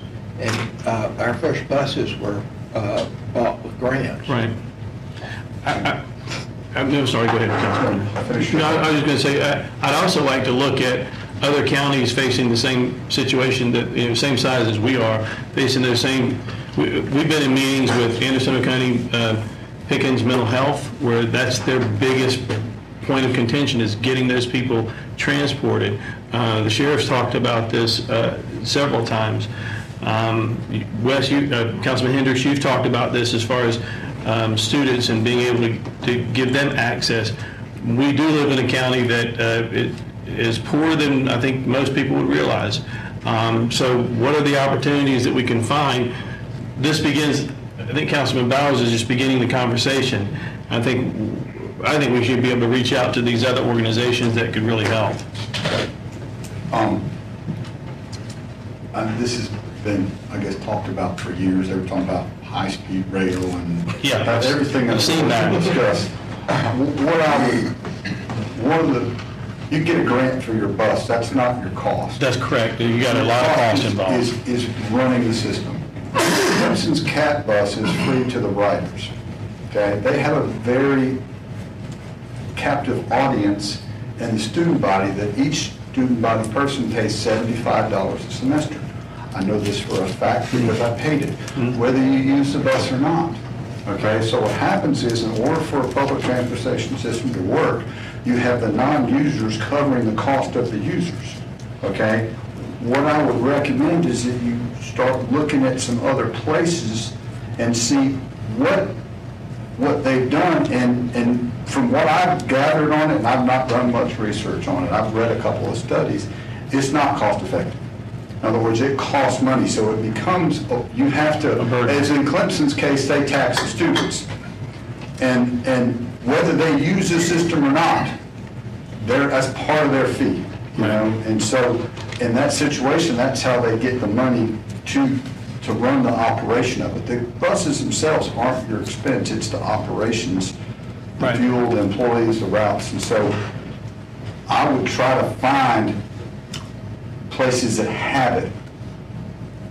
and our first buses were bought with grants. Right. I'm sorry, go ahead, Councilman. No, I was just going to say, I'd also like to look at other counties facing the same situation, that same size as we are, facing those same. We've been in meetings with Anderson County, Pickens Mental Health, where that's their biggest point of contention, is getting those people transported. The sheriff's talked about this several times. Wes, Councilman Hendricks, you've talked about this as far as students and being able to give them access. We do live in a county that it is poorer than I think most people would realize. So what are the opportunities that we can find? This begins, I think Councilman Bowers is just beginning the conversation. I think we should be able to reach out to these other organizations that could really help. This has been, I guess, talked about for years. They were talking about high-speed rail and everything I've seen that discussed. You get a grant for your bus, that's not your cost. That's correct. You got a lot of cost involved. Is running the system. Clemson's cat bus is free to the riders. Okay, they have a very captive audience and the student body, that each student body person pays $75 a semester. I know this for a fact because I paid it, whether you use the bus or not. Okay, so what happens is, in order for a public transportation system to work, you have the non-users covering the cost of the users. Okay, what I would recommend is that you start looking at some other places and see what they've done, and from what I've gathered on it, and I've not done much research on it, I've read a couple of studies, it's not cost effective. In other words, it costs money, so it becomes, you have to, as in Clemson's case, they tax the students. And whether they use the system or not, that's part of their fee, you know? And so in that situation, that's how they get the money to run the operation of it. The buses themselves aren't your expense, it's the operations, the fuel, the employees, the routes. And so I would try to find places that have it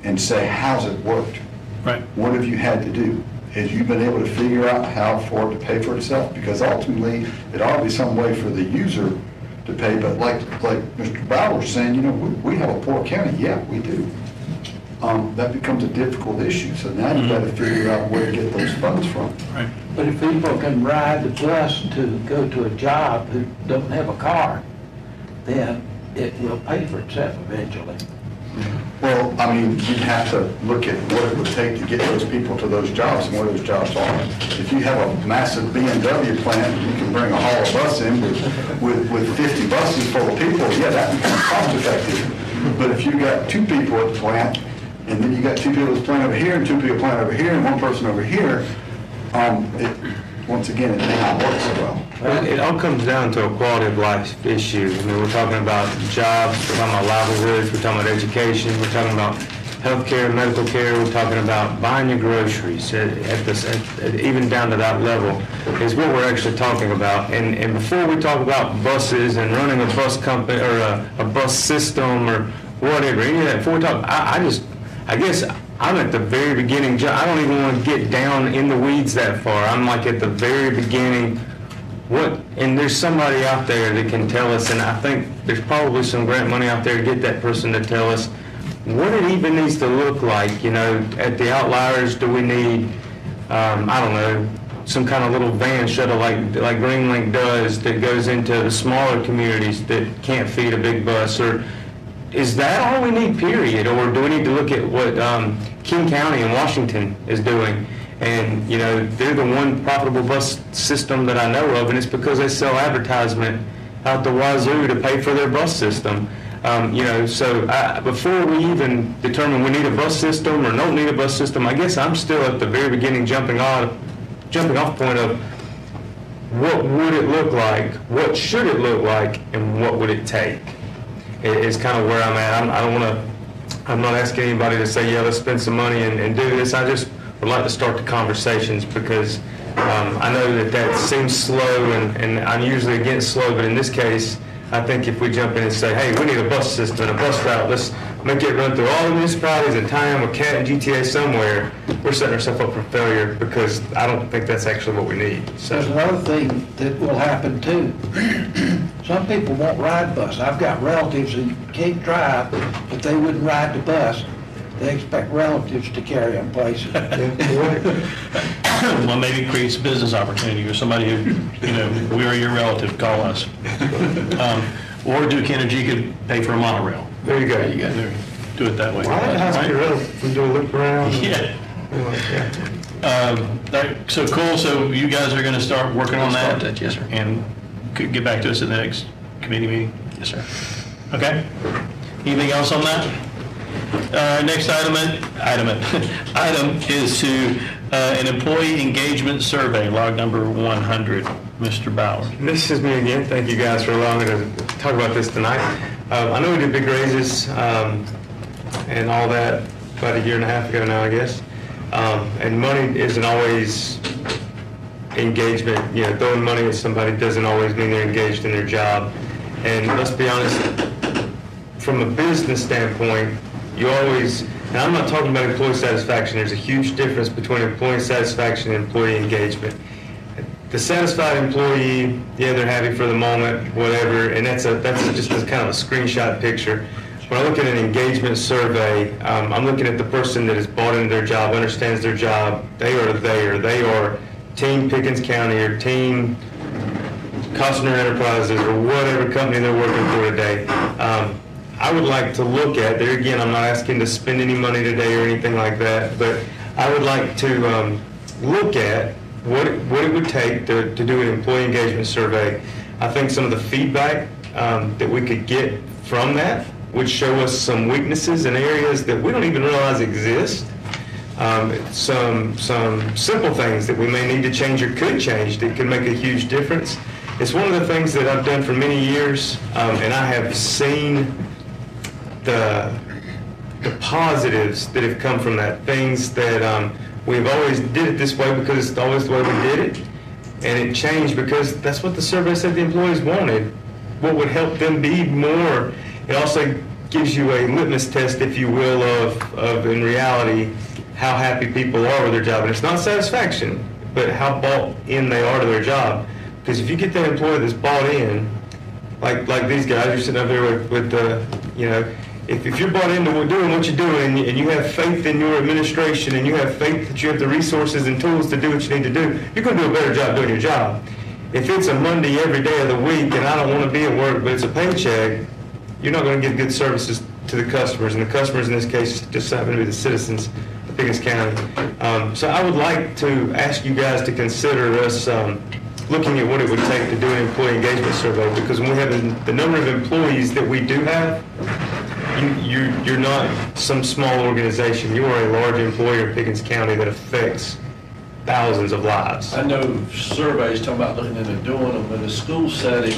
and say, how's it worked? Right. What have you had to do? Have you been able to figure out how for it to pay for itself? Because ultimately, it ought to be some way for the user to pay, but like Mr. Bowers saying, you know, we have a poor county. Yeah, we do. that becomes a difficult issue. So now you gotta figure out where to get those funds from. But if people can ride the bus to go to a job who don't have a car, then it will pay for itself eventually. Well, I mean, you'd have to look at what it would take to get those people to those jobs and where those jobs are. If you have a massive BMW plant, you can bring a haul of bus in with 50 buses full of people, yeah, that becomes cost effective. But if you got 2 people at the plant, and then you got 2 people at the plant over here, and 2 people at the plant over here, and 1 person over here, once again, it may not work so well. Well, it all comes down to a quality of life issue. I mean, we're talking about jobs, we're talking about livelihoods, we're talking about education, we're talking about healthcare, medical care, we're talking about buying your groceries, even down to that level, is what we're actually talking about. And before we talk about buses and running a bus company or a bus system or whatever, any of that, before we talk, I guess I'm at the very beginning. I don't even want to get down in the weeds that far. I'm like at the very beginning. And there's somebody out there that can tell us, and I think there's probably some grant money out there to get that person to tell us what it even needs to look like. You know, at the outliers, do we need, I don't know, some kind of little van shuttle like Greenlink does that goes into the smaller communities that can't feed a big bus? Or is that all we need, period? Or do we need to look at what King County in Washington is doing? And, you know, they're the one profitable bus system that I know of, and it's because they sell advertisement out the wazoo to pay for their bus system. You know, so before we even determine we need a bus system or don't need a bus system, I guess I'm still at the very beginning jumping off point of what would it look like, what should it look like, and what would it take? Is kind of where I'm at. I'm not asking anybody to say, yeah, let's spend some money and do this. I just would like to start the conversations because I know that seems slow, and I'm usually against slow, but in this case, I think if we jump in and say, hey, we need a bus system and a bus route, let's make it run through all the municipalities and tie in with CAT and GTA somewhere, we're setting ourselves up for failure because I don't think that's actually what we need. So. There's another thing that will happen too. Some people won't ride bus. I've got relatives who can't drive, but they wouldn't ride the bus. They expect relatives to carry them places. Well, maybe it creates a business opportunity or somebody who, you know, we are your relative, call us. Or Duke Energy could pay for a monorail. There you go. There you go. Do it that way. Well, that has to be real. We do a look around. Yeah. So cool. So you guys are going to start working on that? Yes, sir. And could get back to us at the next committee meeting? Yes, sir. Okay. Anything else on that? Next item is to an employee engagement survey, log number 100. Mr. Bauer. This is me again. Thank you guys for allowing me to talk about this tonight. I know we did big raises and all that about a year and a half ago now, I guess. And money isn't always engagement. You know, throwing money at somebody doesn't always mean they're engaged in their job. And let's be honest, from a business standpoint, you always, and I'm not talking about employee satisfaction, there's a huge difference between employee satisfaction and employee engagement. The satisfied employee, yeah, they're happy for the moment, whatever, and that's just a kind of a screenshot picture. When I look at an engagement survey, I'm looking at the person that has bought into their job, understands their job, they are there, they are Team Pickens County or Team Costner Enterprises or whatever company they're working for today. I would like to look at, there again, I'm not asking to spend any money today or anything like that, but I would like to look at what it would take to do an employee engagement survey. I think some of the feedback that we could get from that would show us some weaknesses in areas that we don't even realize exist. Some simple things that we may need to change or could change that could make a huge difference. It's one of the things that I've done for many years, and I have seen the positives that have come from that, things that we've always did it this way because it's always the way we did it, and it changed because that's what the survey said the employees wanted. What would help them be more? It also gives you a litmus test, if you will, of in reality how happy people are with their job. And it's not satisfaction, but how bought in they are to their job. Because if you get that employee that's bought in, like these guys, you're sitting up there with the, you know, if you're bought into doing what you're doing and you have faith in your administration and you have faith that you have the resources and tools to do what you need to do, you're going to do a better job doing your job. If it's a Monday every day of the week and I don't want to be at work, but it's a paycheck, you're not going to give good services to the customers. And the customers in this case just happen to be the citizens of Pickens County. So I would like to ask you guys to consider us looking at what it would take to do an employee engagement survey, because when we have the number of employees that we do have, you're not some small organization. You are a large employer in Pickens County that affects thousands of lives. I know surveys talking about looking into doing them in a school setting.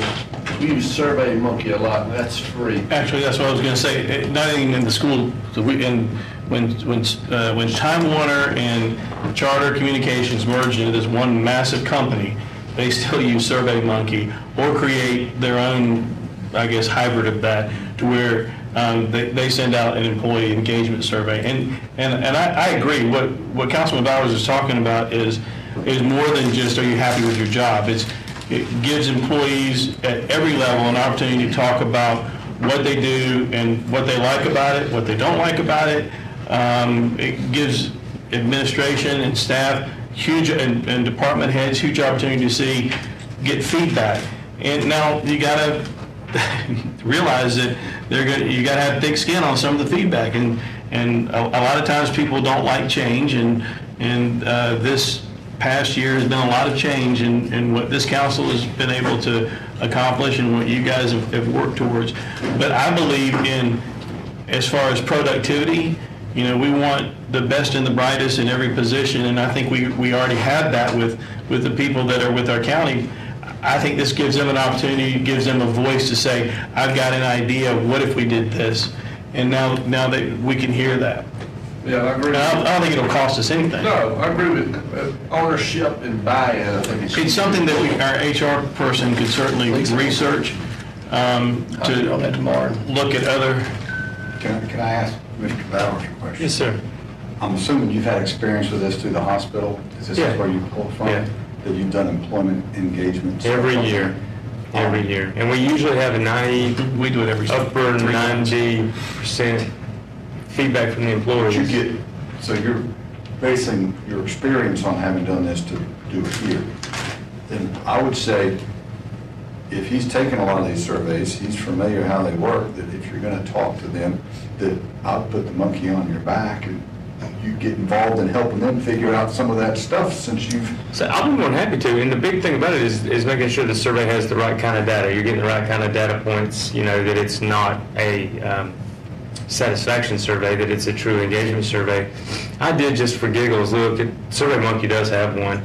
We use Survey Monkey a lot, and that's free. Actually, that's what I was going to say. Not even in the school. When Time Warner and Charter Communications merged into this one massive company, they still use Survey Monkey or create their own, I guess, hybrid of that, to where they send out an employee engagement survey. And I agree. What Councilman Bowers is talking about is more than just, are you happy with your job? It gives employees at every level an opportunity to talk about what they do and what they like about it, what they don't like about it. It gives administration and staff and department heads huge opportunity to get feedback. And now you got to realize that you got to have thick skin on some of the feedback, and a lot of times people don't like change, and this past year has been a lot of change in what this council has been able to accomplish and what you guys have worked towards. But I believe in, as far as productivity, we want the best and the brightest in every position, and I think we already have that with the people that are with our county. I think this gives them an opportunity, gives them a voice to say, I've got an idea of what if we did this, and now that we can hear that. Yeah, I agree. I don't think it'll cost us anything. No, I agree with ownership and buy-in. I think It's something that our HR person could certainly research I'll do on that tomorrow. look at other. Can I ask Mr. Bowers a question? Yes, sir. I'm assuming you've had experience with this through the hospital? Is this Yeah. where you pull from? Yeah. That you've done employment engagements? Every year. And we usually have We do it every upper 90% feedback from the employees. So you're basing your experience on having done this to do it here. Then I would say, if he's taken a lot of these surveys, he's familiar how they work, that if you're going to talk to them, that I'll put the monkey on your back and you get involved in helping them figure out some of that stuff, since you've... So I'll be more than happy to, and the big thing about it is making sure the survey has the right kind of data. You're getting the right kind of data points, that it's not a satisfaction survey, that it's a true engagement survey. I did, just for giggles, look, SurveyMonkey does have one.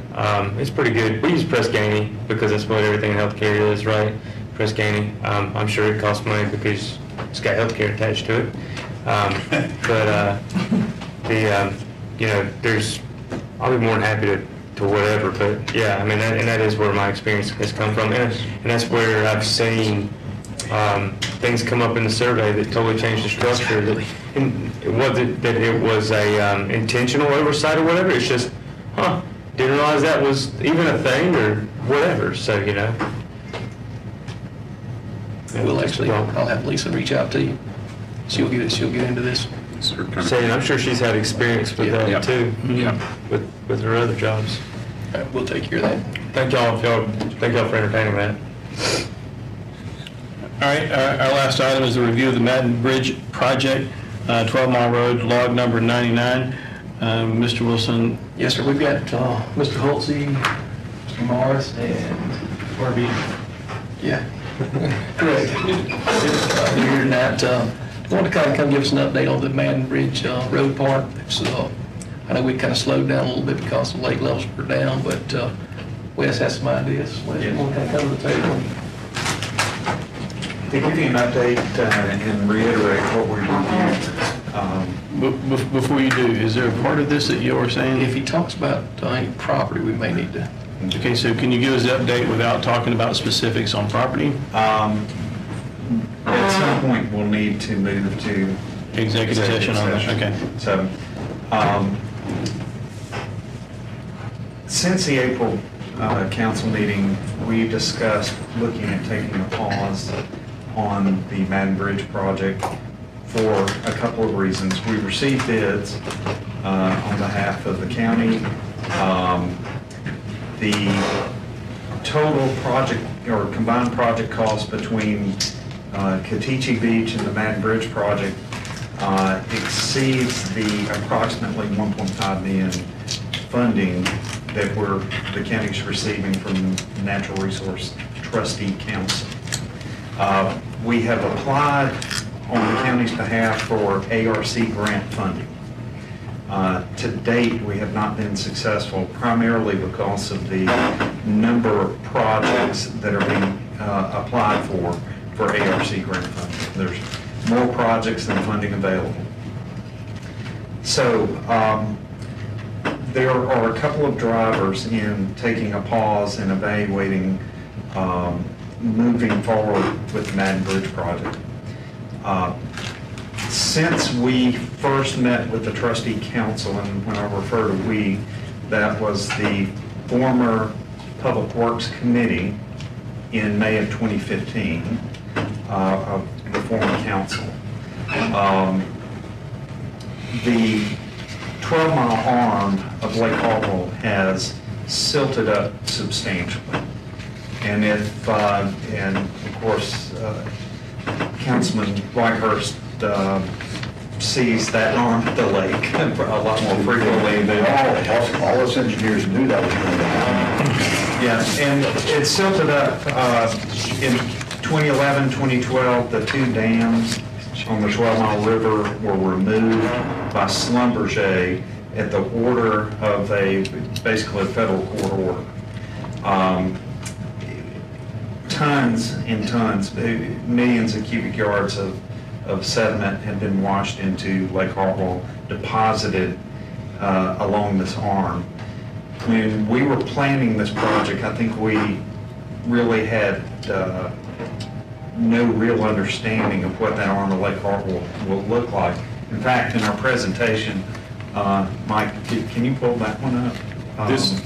It's pretty good. We use Press Ganey because that's what everything in healthcare is, right? Press Ganey. I'm sure it costs money because it's got healthcare attached to it. I'll be more than happy to whatever, but yeah, I mean, that is where my experience has come from, and that's where I've seen things come up in the survey that totally changed the structure. And it wasn't that it was a intentional oversight or whatever. It's just, didn't realize that was even a thing or whatever. So I'll have Lisa reach out to you. She'll get into this. saying I'm sure she's had experience with that too. Yeah. With her other jobs. We'll take care of that. Thank y'all for entertaining that. All right, our last item is a review of the Madden Bridge project, 12 Mile Road, log number 99. Mr. Wilson. Yes, sir. We've got Mr. Holtze, Mr. Morris, and Barbie. Yeah. Correct. Here tonight. I want to kind of come give us an update on the Madden Bridge Road part. I know we kind of slowed down a little bit because the lake levels were down, but Wes has some ideas. Wes, you want to kind of come to the table? To give you an update and reiterate what we reviewed. Before you do, is there a part of this that you were saying? If he talks about any property, we may need to. Okay, so can you give us the update without talking about specifics on property? At some point, we'll need to move to Executive session on that, okay. So, since the April council meeting, we discussed looking at taking a pause on the Madden Bridge project for a couple of reasons. We received bids on behalf of the county. The total project or combined project cost between Kateche Beach and the Madden Bridge project exceeds the approximately 1.5 million funding that the county's receiving from Natural Resource Trustee Council. We have applied on the county's behalf for ARC grant funding. To date, we have not been successful, primarily because of the number of projects that are being applied for ARC grant funding. There's more projects than funding available. So there are a couple of drivers in taking a pause and evaluating moving forward with the Madden Bridge project. Since we first met with the trustee council, and when I refer to we, that was the former Public Works Committee in May of 2015 of the former council. The 12-mile arm of Lake Hartwell has silted up substantially. And and of course, Councilman Whitehurst sees that arm of the lake a lot more frequently than All us engineers knew that was going to happen. yeah, and it silted up in 2011, 2012, the two dams on the 12-mile river were removed by Schlumberger at the order of basically a federal court order. Tons and tons, millions of cubic yards of sediment had been washed into Lake Hartwell, deposited along this arm. When we were planning this project, I think we really had no real understanding of what that arm of Lake Hartwell will look like. In fact, in our presentation, Mike, can you pull that one up?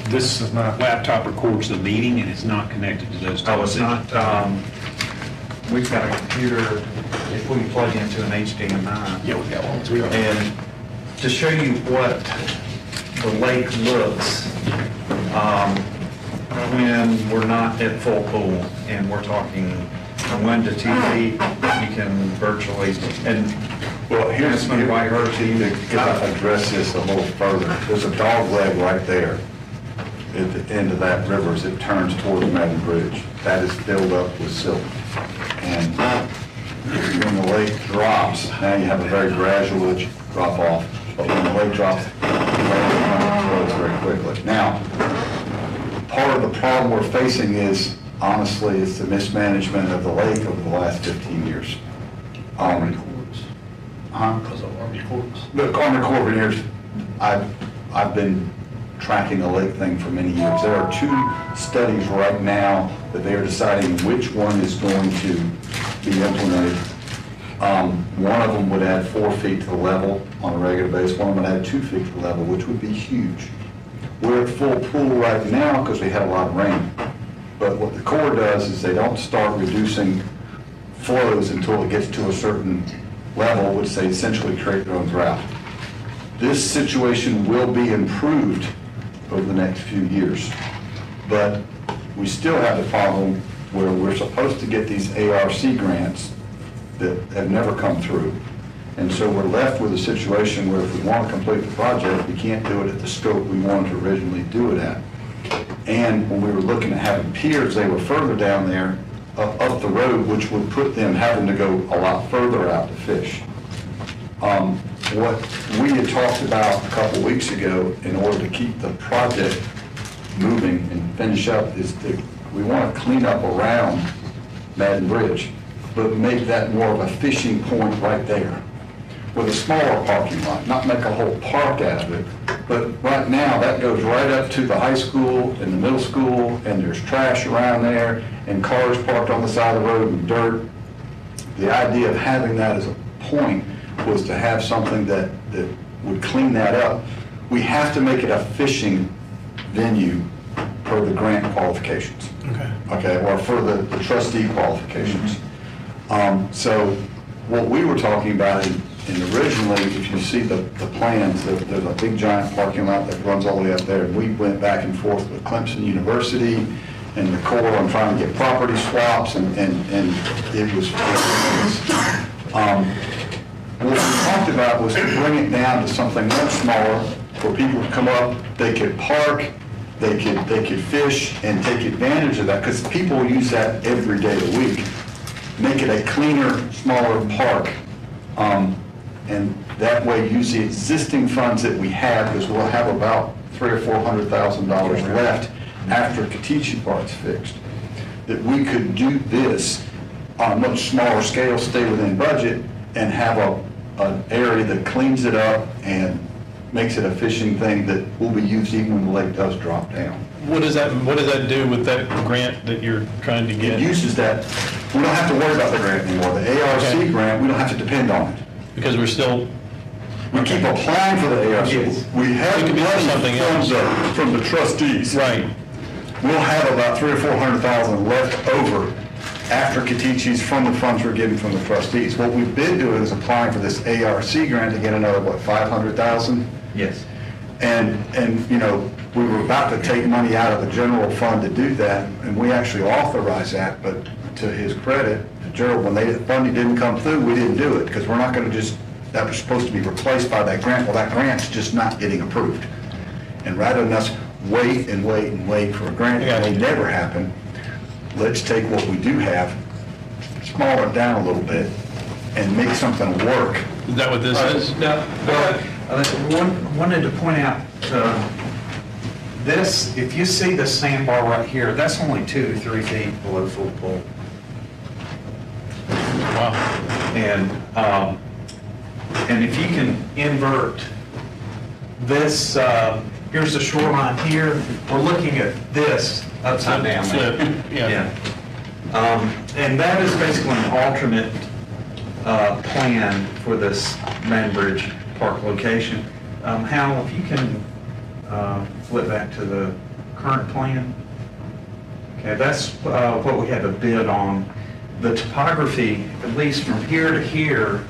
This laptop records the meeting and it's not connected to those. Oh, it's not, we've got a computer, if we plug into an HDMI. Yeah, we got one. And to show you what the lake looks when we're not at full pool, and we're talking 1 to 2 feet, you can virtually, and Well, here's Councilman Whitehurst, to address this a little further. There's a dog leg right there at the end of that river as it turns towards Madden Bridge. That is filled up with silt. And when the lake drops, now you have a very gradual drop off. But when the lake drops, it flows very quickly. Now, part of the problem we're facing is, honestly, it's the mismanagement of the lake over the last 15 years. Because of Army Corps. The Army Corps of Engineers, I've been tracking the lake thing for many years. There are 2 studies right now that they are deciding which one is going to be implemented. One of them would add 4 feet to the level on a regular basis. One would add 2 feet to the level, which would be huge. We're at full pool right now because we had a lot of rain. But what the Corps does is they don't start reducing flows until it gets to a certain level, which they essentially create their own drought. This situation will be improved over the next few years, but we still have the problem where we're supposed to get these ARC grants that have never come through. And so we're left with a situation where if we want to complete the project, we can't do it at the scope we wanted to originally do it at. And when we were looking at having piers, they were further down there up the road, which would put them having to go a lot further out to fish. What we had talked about a couple weeks ago in order to keep the project moving and finish up is that we want to clean up around Madden Bridge, but make that more of a fishing point right there with a smaller parking lot, not make a whole park out of it. But right now, that goes right up to the high school and the middle school, and there's trash around there, and cars parked on the side of the road with dirt. The idea of having that as a point was to have something that would clean that up. We have to make it a fishing venue per the grant qualifications. Okay, or for the trustee qualifications. So what we were talking about, and originally, if you see the plans, there's a big giant parking lot that runs all the way up there. We went back and forth with Clemson University and the Corps on trying to get property swaps, and it was. What we talked about was to bring it down to something much smaller, where people would come up, they could park, they could fish and take advantage of that, because people use that every day of the week. Make it a cleaner, smaller park, and that way use the existing funds that we have, because we'll have about $300,000 or $400,000 left after Katichi Park's fixed. That we could do this on a much smaller scale, stay within budget, and have an area that cleans it up and makes it a fishing thing that will be used even when the lake does drop down. What does that do with that grant that you're trying to It get? uses that, we don't have to worry about the grant anymore. The ARC Okay. grant, we don't have to depend on it. Because we're still, We keep applying for the ARC. We have It could be money something else. from the trustees. right, We'll have about $300,000 or $400,000 left over after Katichi's from the funds we're getting from the trustees. What we've been doing is applying for this ARC grant to get another, $500,000? Yes. And, you know, we were about to take money out of the general fund to do that, and we actually authorized that, but to his credit, Gerald, when the funding didn't come through, we didn't do it, because we're not going to just, that was supposed to be replaced by that grant. Well, that grant's just not getting approved. And rather than us wait and wait and wait for a grant that may never happen, let's take what we do have, small it down a little bit, and make something work. is that what this is? Now, wanted to point out, this, if you see the sandbar right here, that's only 2 to 3 feet below full pool. Wow. And if you can invert this, here's the shoreline here, we're looking at this upside down. Flip, yeah. And that is basically an alternate plan for this Man Bridge Park location. Hal, if you can flip back to the current plan. Okay, that's what we have a bid on. The topography, at least from here to here,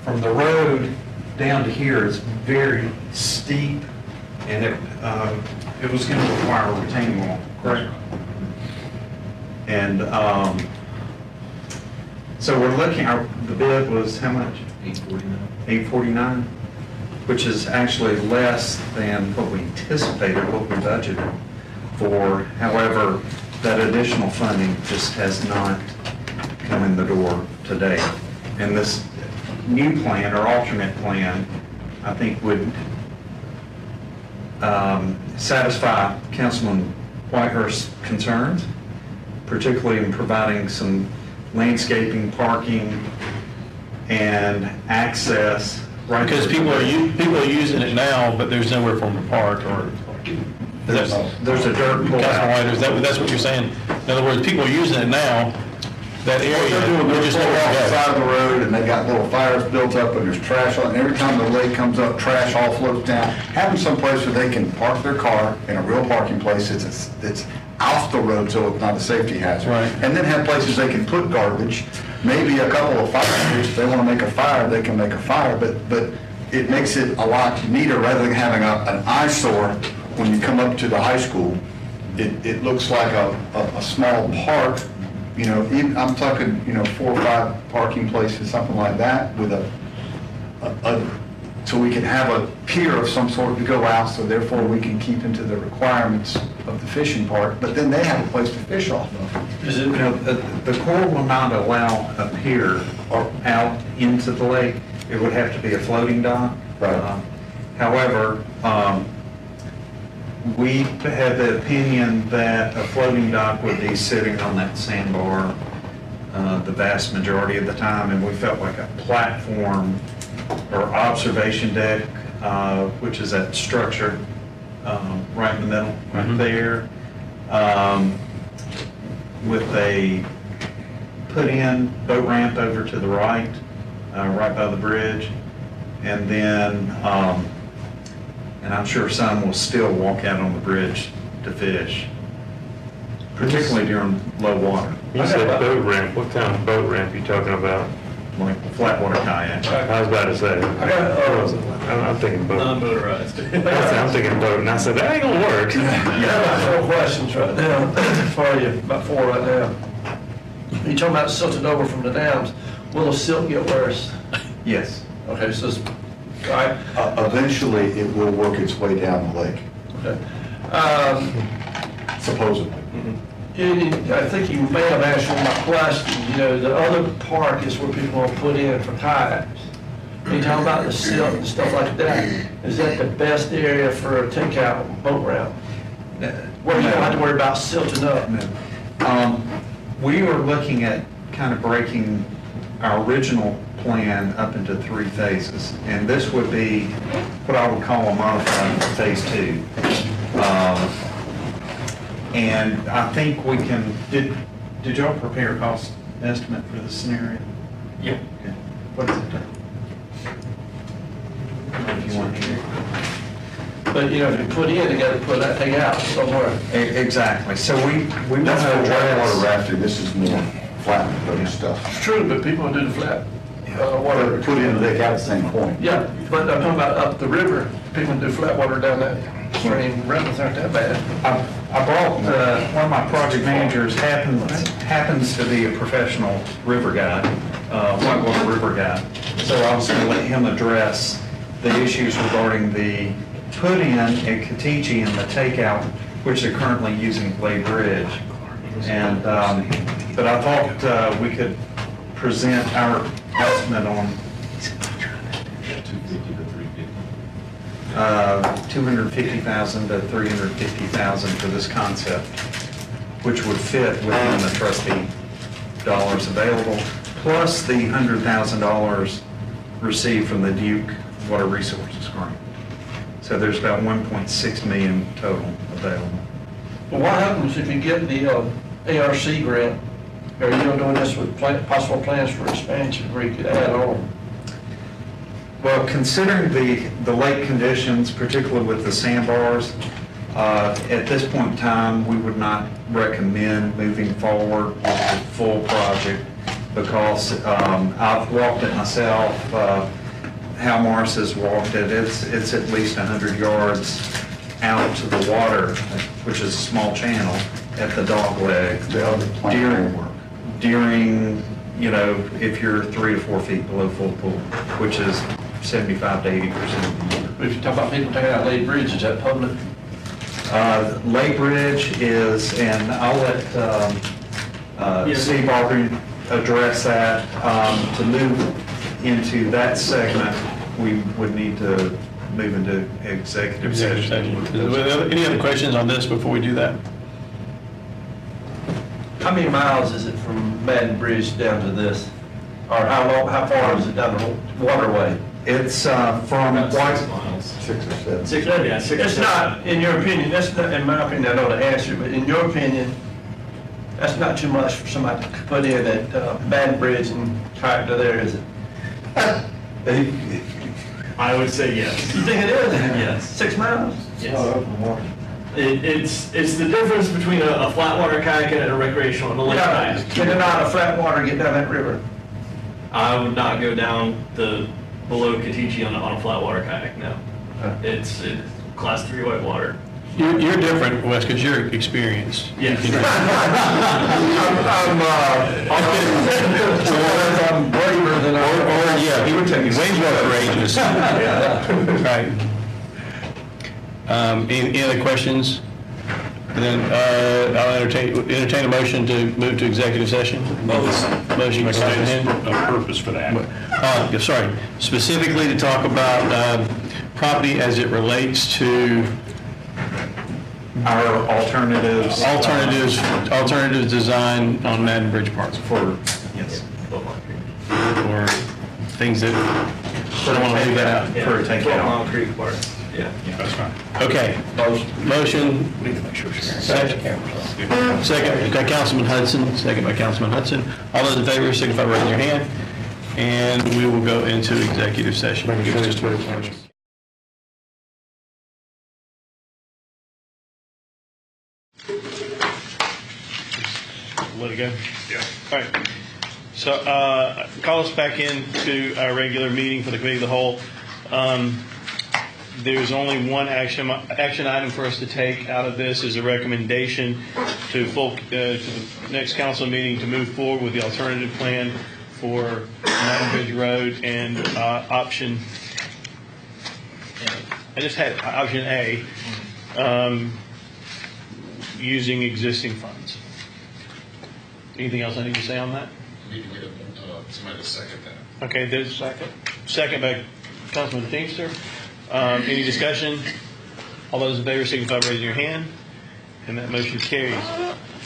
from the road down to here, is very steep, and it was going to require a retaining wall, correct? And so we're looking, the bid was how much? $849, which is actually less than what we anticipated, what we budgeted for. However, that additional funding just has not come in the door today. And this new plan or alternate plan, I think would satisfy Councilman Whitehurst's concerns, particularly in providing some landscaping, parking, and access. Right. Because people are using it now, but there's nowhere for them to park, or There's a dirt pull Councilman out. White, that's what you're saying? In other words, people are using it now, that area, They're doing they're their just pull nowhere off the to go. side of the road, and they got little fires built up, and there's trash on, and every time the lake comes up, trash all floats down. Have them someplace where they can park their car in a real parking place, it's off the road, so it's not a safety hazard. Right. And then have places they can put garbage, maybe a couple of fire escapes. If they want to make a fire, they can make a fire, but it makes it a lot neater, rather than having an eyesore when you come up to the high school. It looks like a small park. You know, I'm talking, 4 or 5 parking places, something like that, with so we can have a pier of some sort to go out, so therefore we can keep into the requirements of the fishing park, but then they have a place to fish off of. The Corps will not allow a pier or out into the lake. It would have to be a floating dock. Right. However, we had the opinion that a floating dock would be sitting on that sandbar the vast majority of the time, and we felt like a platform or observation deck, which is that structure right in the middle, right there, with a put-in boat ramp over to the right, right by the bridge, and then, and I'm sure some will still walk out on the bridge to fish, particularly during low water. You said boat ramp, what kind of boat ramp are you talking about? like flatwater kayak. I was about to say, I'm thinking boat. Non-motorized. I'm thinking boat, and I said, that ain't gonna work. I have about 4 questions right now for you, about 4 right now. You're talking about silting over from the dams. Will the silt get worse? Yes. Okay, so, all right. Eventually, it will work its way down the lake, Okay. supposedly. I think you may have answered my question. You know, the other park is where people will put in for kayaks. You talking about the silt and stuff like that. Is that the best area for a takeout boat ramp? Where you don't have to worry about silting up? We were looking at kind of breaking our original plan up into 3 phases, and this would be what I would call a modified phase 2. And I think we can, did y'all prepare a cost estimate for this scenario? Yeah. Okay. What is it? If you want to hear. But, you know, if you put in, you gotta put that thing out somewhere. Exactly, so we want That's to for whitewater address. rafting, this is more flat boat stuff. It's true, but people do the flat water. Put in, they got the same point. Yeah, but I'm talking about up the river. People do flat water down that stream. Rapids aren't that bad. I brought, one of my project managers happens to be a professional river guide, whitewater river guide. So I was going to let him address the issues regarding the put-in at Katichi and the takeout, which they're currently using Blade Bridge. And, but I thought we could present our estimate on 250,000 to 350,000 for this concept, which would fit within the trustee dollars available, plus the $100,000 received from the Duke Water Resources Grant. So there's about 1.6 million total available. Well, what happens if you get the ARC grant? Are you doing this with possible plans for expansion where you could add on? Well, considering the lake conditions, particularly with the sandbars, at this point in time, we would not recommend moving forward with the full project because I've walked it myself. Hal Morris has walked it. It's at least 100 yards out to the water, which is a small channel, at the dog leg. The other plan will work. During, you know, if you're 3 to 4 feet below full pool, which is 75 to 80% of the year. If you talk about people taking out Lake Bridge, is that public? Lake Bridge is, and I'll let Steve Aubrey address that. To move into that segment, we would need to move into executive session. Any other questions on this before we do that? How many miles is it from Madden Bridge down to this? Or how far is it down the waterway? It's from White, 6 or 7. It's not, in your opinion, that's not, in my opinion, I know the answer, but in your opinion, that's not too much for somebody to put in at Madden Bridge and kayak to there, is it? I would say yes. You think it is? Yes. 6 miles? Yes. It's the difference between a flat water kayak and a recreational and a lake Yeah, kayak. can it not a flat water get down that river? I would not go down below Katichi on a flat water kayak, no. It's class 3 whitewater. You're different, Wes, because you're experienced. Yes. I'm braver than I. Yeah, he would take way more courageous. Right. Any other questions? And then I'll entertain a motion to move to executive session. Motion. A purpose for that. Sorry, specifically to talk about property as it relates to our alternatives. alternatives design on Madden Bridge Park For, yes. or things that, I don't want to leave that out. For a takeout. Mile Creek Park. Yeah. That's fine. Okay, motion. Second, by Councilman Hudson, second by Councilman Hudson. All those in favor signify by raising your hand, and we will go into executive session. Let it go? Yeah. All right. So call us back into our regular meeting for the Committee of the Whole. There's only one action item for us to take out of this is a recommendation to the next council meeting to move forward with the alternative plan for Mountain Ridge Road and option. I just had option A, using existing funds. Anything else I need to say on that? Need to get somebody to second that. Okay, there's second by Councilman Teamster. Any discussion? All those in favor signify by raising your hand, and that motion carries.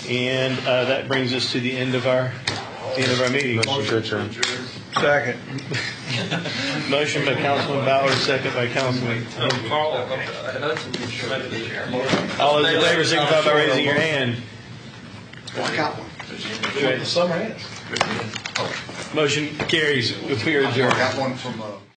And that brings us to the end of our meeting. Motion to adjourn. Second. Motion by Councilman Ballard, second by Councilman. All those in favor signify by raising your hand. I got one. Motion carries. We are adjourned. I got one from,